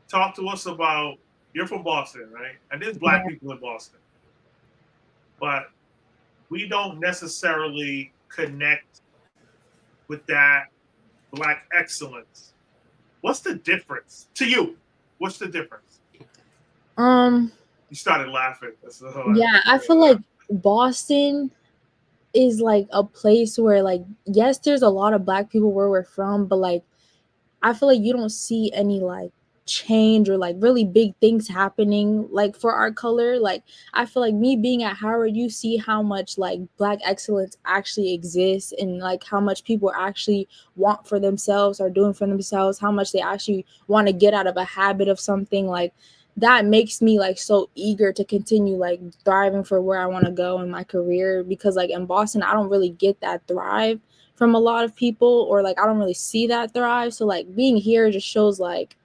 Talk to us about, you're from Boston, right? And there's black Yeah. people in Boston, but we don't necessarily connect with that black excellence. What's the difference to you? What's the difference? Um, You started laughing. That's yeah, I feel like Boston is like a place where like yes, there's a lot of black people where we're from, but like I feel like you don't see any like change or like really big things happening like for our color. Like I feel like me being at Howard, you see how much like black excellence actually exists and like how much people actually want for themselves or doing for themselves, how much they actually want to get out of a habit of something. Like that makes me like so eager to continue like thriving for where I want to go in my career, because like in Boston I don't really get that thrive from a lot of people, or like I don't really see that thrive. So like being here just shows like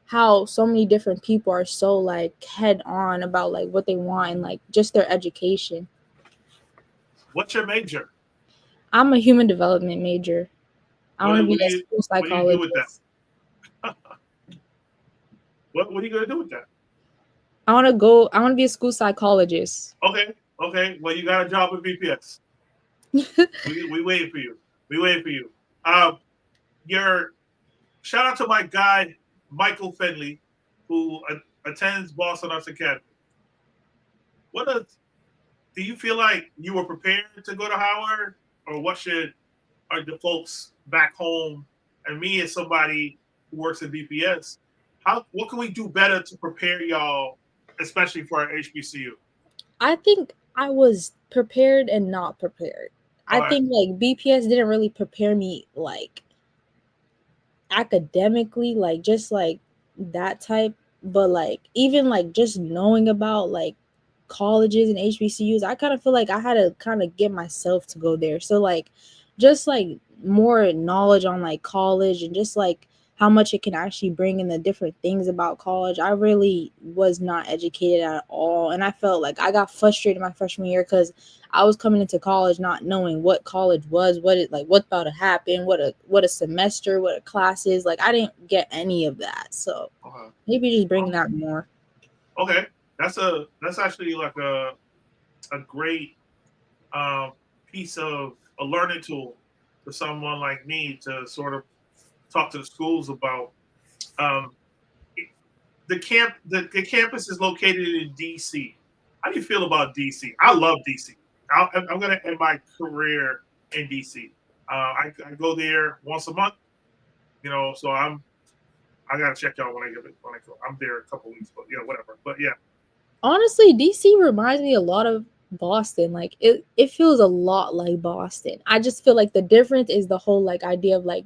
how so many different people are so like head on about like what they want and like just their education. What's your major? I'm a human development major. I want to What be do a you school what do you do with psychologist. that? What are you gonna do with that? I want to be a school psychologist. Okay, well you got a job with BPS. we waiting for you. We waiting for you. Your shout out to my guy Michael Finley, who attends Boston Arts Academy. What do you feel like you were prepared to go to Howard, or what should are the folks back home and me as somebody who works at BPS? What can we do better to prepare y'all, especially for our HBCU? I think I was prepared and not prepared. I All right. think like BPS didn't really prepare me like academically, like just like that type, but like even like just knowing about like colleges and HBCUs, I kind of feel like I had to kind of get myself to go there. So like just like more knowledge on like college and just like how much it can actually bring in the different things about college. I really was not educated at all, and I felt like I got frustrated my freshman year because I was coming into college not knowing what college was, what it like, what's about to happen, what a semester, what a class is. Like I didn't get any of that. So maybe just bring that more. Okay, that's actually like a great piece of a learning tool for someone like me to sort of talk to the schools about. Um, the campus is located in DC. How do you feel about DC? I love DC. I'm going to end my career in DC. I go there once a month, so I got to check y'all when I go. I'm there a couple weeks, but whatever. But yeah. Honestly, DC reminds me a lot of Boston. Like it feels a lot like Boston. I just feel like the difference is the whole like idea of like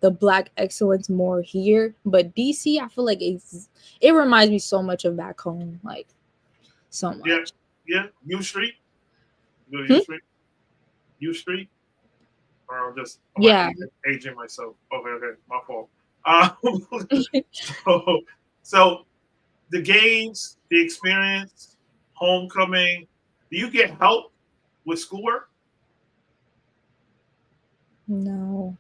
the black excellence more here. But DC, I feel like it reminds me so much of back home. Like so much. Yeah. U Street. Go to U Street. U Street. Or I'm aging myself. Okay, my fault. So the games, the experience, homecoming. Do you get help with schoolwork? No.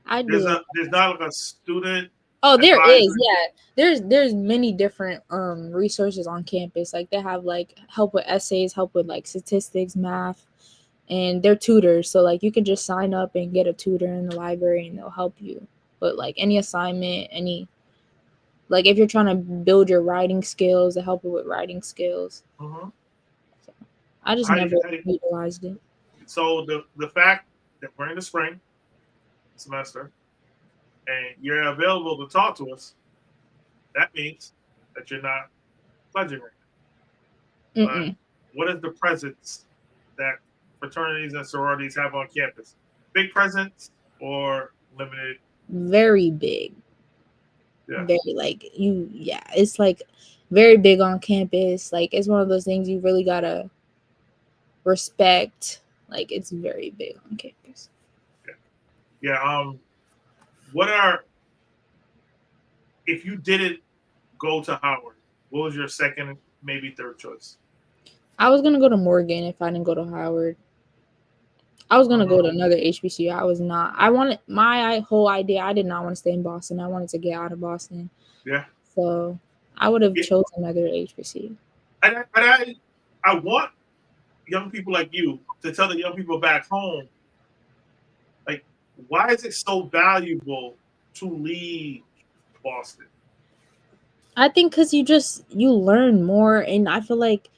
I There's do. not like a student. Oh, there is. advisor? Yeah. There's many different resources on campus. Like they have like help with essays, help with like statistics, math, and they're tutors. So like you can just sign up and get a tutor in the library and they'll help you. But like any assignment, any like if you're trying to build your writing skills, they help you with writing skills. Mm-hmm. So I just never utilized it. So the fact that we're in the spring semester and you're available to talk to us, that means that you're not pledging right now. But what is the presence that fraternities and sororities have on campus? Big presence or limited? Very big. Yeah. Very like it's like very big on campus. Like it's one of those things you really gotta respect. Like it's very big on campus. Yeah. If you didn't go to Howard, what was your second maybe third choice? I was gonna go to Morgan if I didn't go to Howard. I was gonna go to another HBCU. I was not. I wanted my whole idea. I did not want to stay in Boston. I wanted to get out of Boston. Yeah. So I would have chosen another HBCU. And I want young people like you to tell the young people back home, like, why is it so valuable to leave Boston? I think because you learn more, and I feel like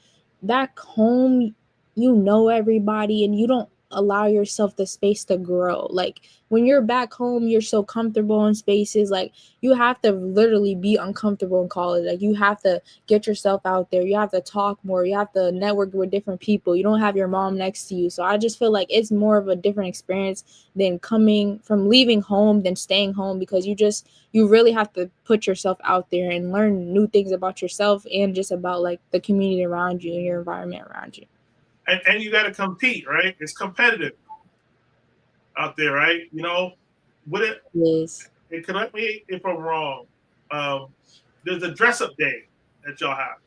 back home you know everybody and you don't allow yourself the space to grow. Like when you're back home, you're so comfortable in spaces. Like you have to literally be uncomfortable in college. Like you have to get yourself out there. You have to talk more. You have to network with different people. You don't have your mom next to you. So I just feel like it's more of a different experience than coming from leaving home than staying home, because you really have to put yourself out there and learn new things about yourself and just about like the community around you and your environment around you. And you got to compete, right? It's competitive out there, right? You know, with it. Yes. And correct me if I'm wrong. There's a dress up day that y'all have.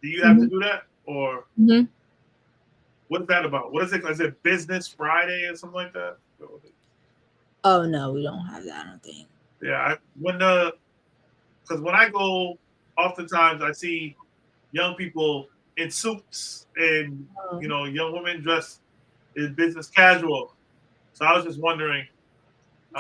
Do you have to do that, or what is that about? What is it? Is it Business Friday or something like that? Oh no, we don't have that. I don't think. Yeah, because when I go, oftentimes I see young people in suits and young women dressed in business casual. So I was just wondering.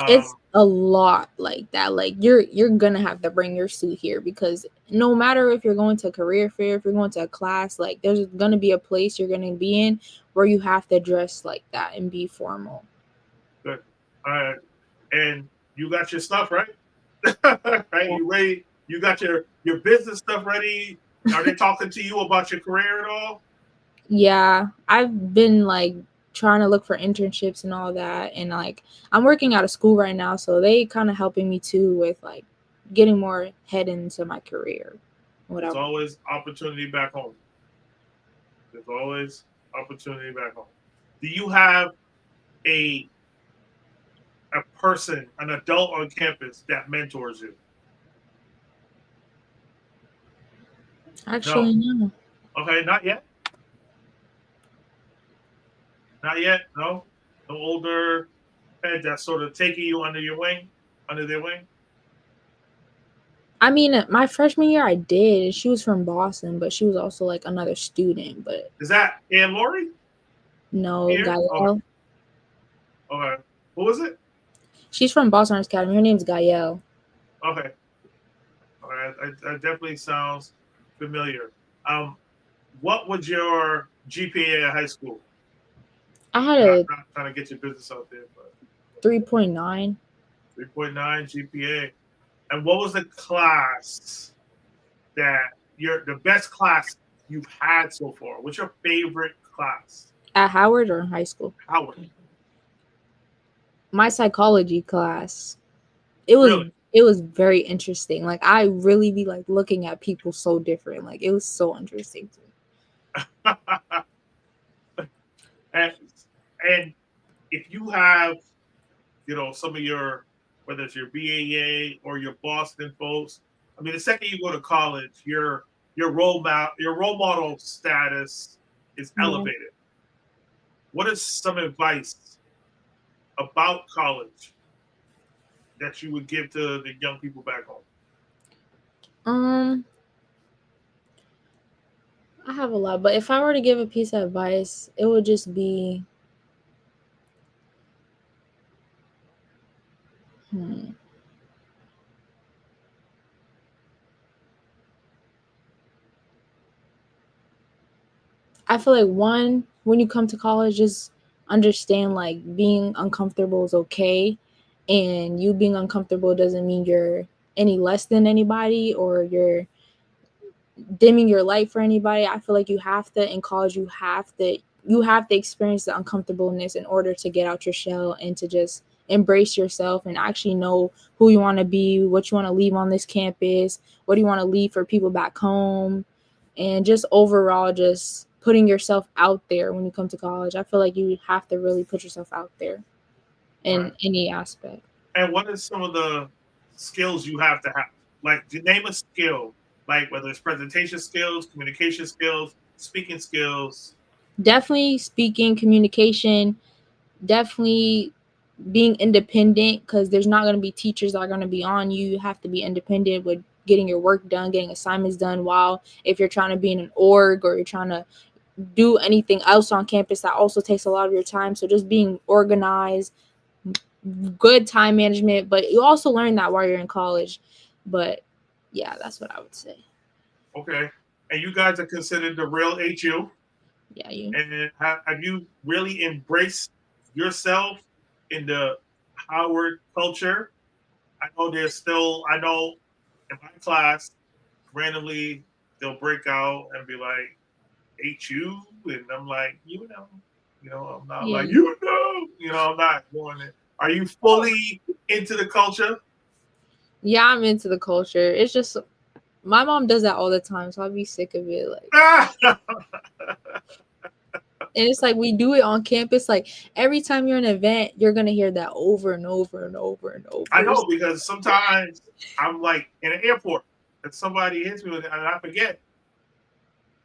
It's a lot like that. Like you're gonna have to bring your suit here, because no matter if you're going to a career fair, if you're going to a class, like there's gonna be a place you're gonna be in where you have to dress like that and be formal. Good. All right. And you got your stuff right? Right? Yeah. You ready? You got your business stuff ready? Are they talking to you about your career at all? Yeah, I've been like trying to look for internships and all that, and like I'm working out of school right now, so they kind of helping me too with like getting more head into my career. Whatever. There's always opportunity back home. There's always opportunity back home. Do you have a person, an adult on campus that mentors you? Actually, no. Okay, not yet. Not yet. No older head that's sort of taking you under their wing. I mean, my freshman year I did. She was from Boston, but she was also like another student. But is that Ann Lori? No, Gael. Okay. What was it? She's from Boston Arts Academy. Her name's Gael. Okay. All right. That definitely sounds familiar. What was your GPA at high school? I had a not trying to get your business out there, but 3.9. 3.9 GPA. And what was the class that the best class you've had so far? What's your favorite class? At Howard or in high school? Howard. My psychology class. It was very interesting. Like I really be like looking at people so different. Like it was so interesting to me. and if you have, some of your, whether it's your BAA or your Boston folks, I mean, the second you go to college, your role model status is elevated. What is some advice about college that you would give to the young people back home? I have a lot, but if I were to give a piece of advice, it would just be I feel like one, when you come to college, just understand like being uncomfortable is okay, and you being uncomfortable doesn't mean you're any less than anybody or you're dimming your light for anybody. I feel like you have to in college, you have to experience the uncomfortableness in order to get out your shell and to just embrace yourself and actually know who you want to be, what you want to leave on this campus, what do you want to leave for people back home, and just overall just putting yourself out there when you come to college. I feel like you have to really put yourself out there in any aspect. And what are some of the skills you have to have? Like, name a skill like whether it's presentation skills, communication skills, speaking skills? Definitely speaking, communication, definitely being independent, because there's not going to be teachers that are going to be on you. You have to be independent with getting your work done, getting assignments done, while if you're trying to be in an org or you're trying to do anything else on campus, that also takes a lot of your time. So just being organized, good time management, but you also learn that while you're in college. But yeah, that's what I would say. Okay. And you guys are considered the real HU. Yeah, you. And have you really embraced yourself in the Howard culture? I know in my class, randomly they'll break out and be like, HU. And I'm like, I'm not Yeah. like, I'm not going there. Are you fully into the culture? Yeah, I'm into the culture. It's just my mom does that all the time, so I'll be sick of it. Like, and it's like we do it on campus. Like every time you're in an event, you're gonna hear that over and over and over and over. I know, because sometimes I'm like in an airport and somebody hits me with it and I forget.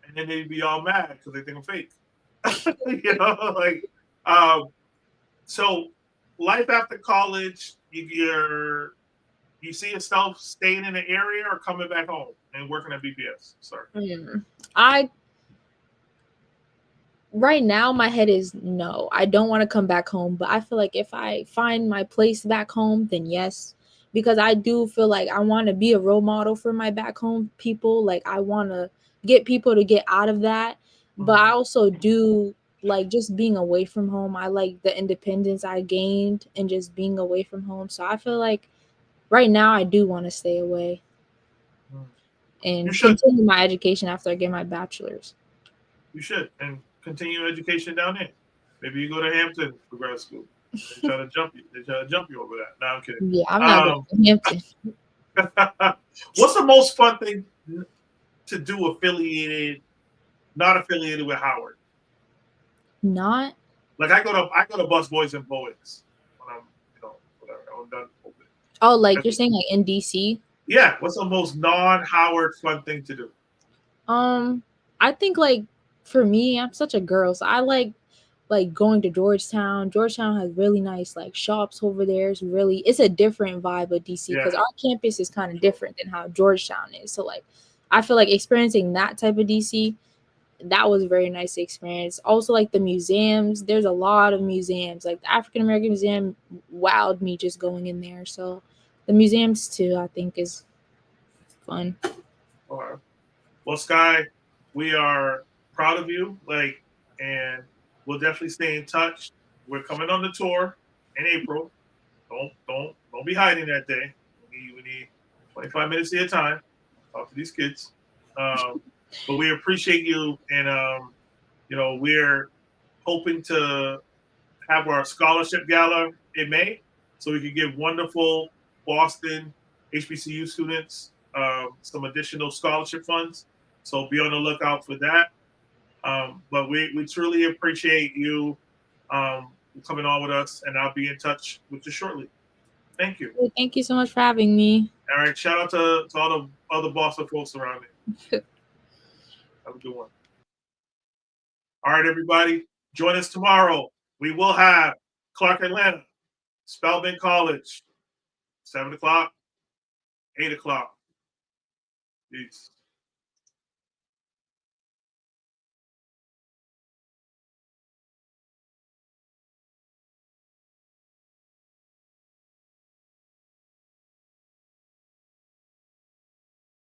And then they'd be all mad because they think I'm fake. So life after college, you see yourself staying in the area or coming back home and working at BPS? Sorry. Right now my head is no. I don't want to come back home, but I feel like if I find my place back home, then yes. Because I do feel like I want to be a role model for my back home people. Like I want to get people to get out of that. But I also do like just being away from home. I like the independence I gained and just being away from home. So I feel like right now I do want to stay away and continue my education after I get my bachelor's. You should, and continue education down there. Maybe you go to Hampton for grad school. They try to jump you. They try to jump you over that. No, I'm kidding. Yeah, I'm not going to Hampton. What's the most fun thing to do not affiliated with Howard? Not like I go to Bus Boys and Poets when I'm whatever I'm done. Oh, like you're saying like in DC? Yeah. What's the most non-Howard fun thing to do? I think like for me, I'm such a girl, so I like going to Georgetown. Georgetown has really nice like shops over there. It's a different vibe of DC because our campus is kind of different than how Georgetown is. So like I feel like experiencing that type of DC, that was a very nice experience. Also like the museums, there's a lot of museums. Like the African American Museum wowed me just going in there. So the museums too, I think is fun. All right. Well, Sky, we are proud of you. And we'll definitely stay in touch. We're coming on the tour in April. Don't be hiding that day. We need 25 minutes of your time. Talk to these kids. But we appreciate you, and we're hoping to have our scholarship gala in May, so we can give wonderful Boston HBCU students some additional scholarship funds. So be on the lookout for that. But we truly appreciate you coming on with us, and I'll be in touch with you shortly. Thank you. Thank you so much for having me. All right. Shout out to all the other Boston folks around there. Have a good one. All right, everybody. Join us tomorrow. We will have Clark Atlanta, Spelman College, 7 o'clock, 8 o'clock. Peace.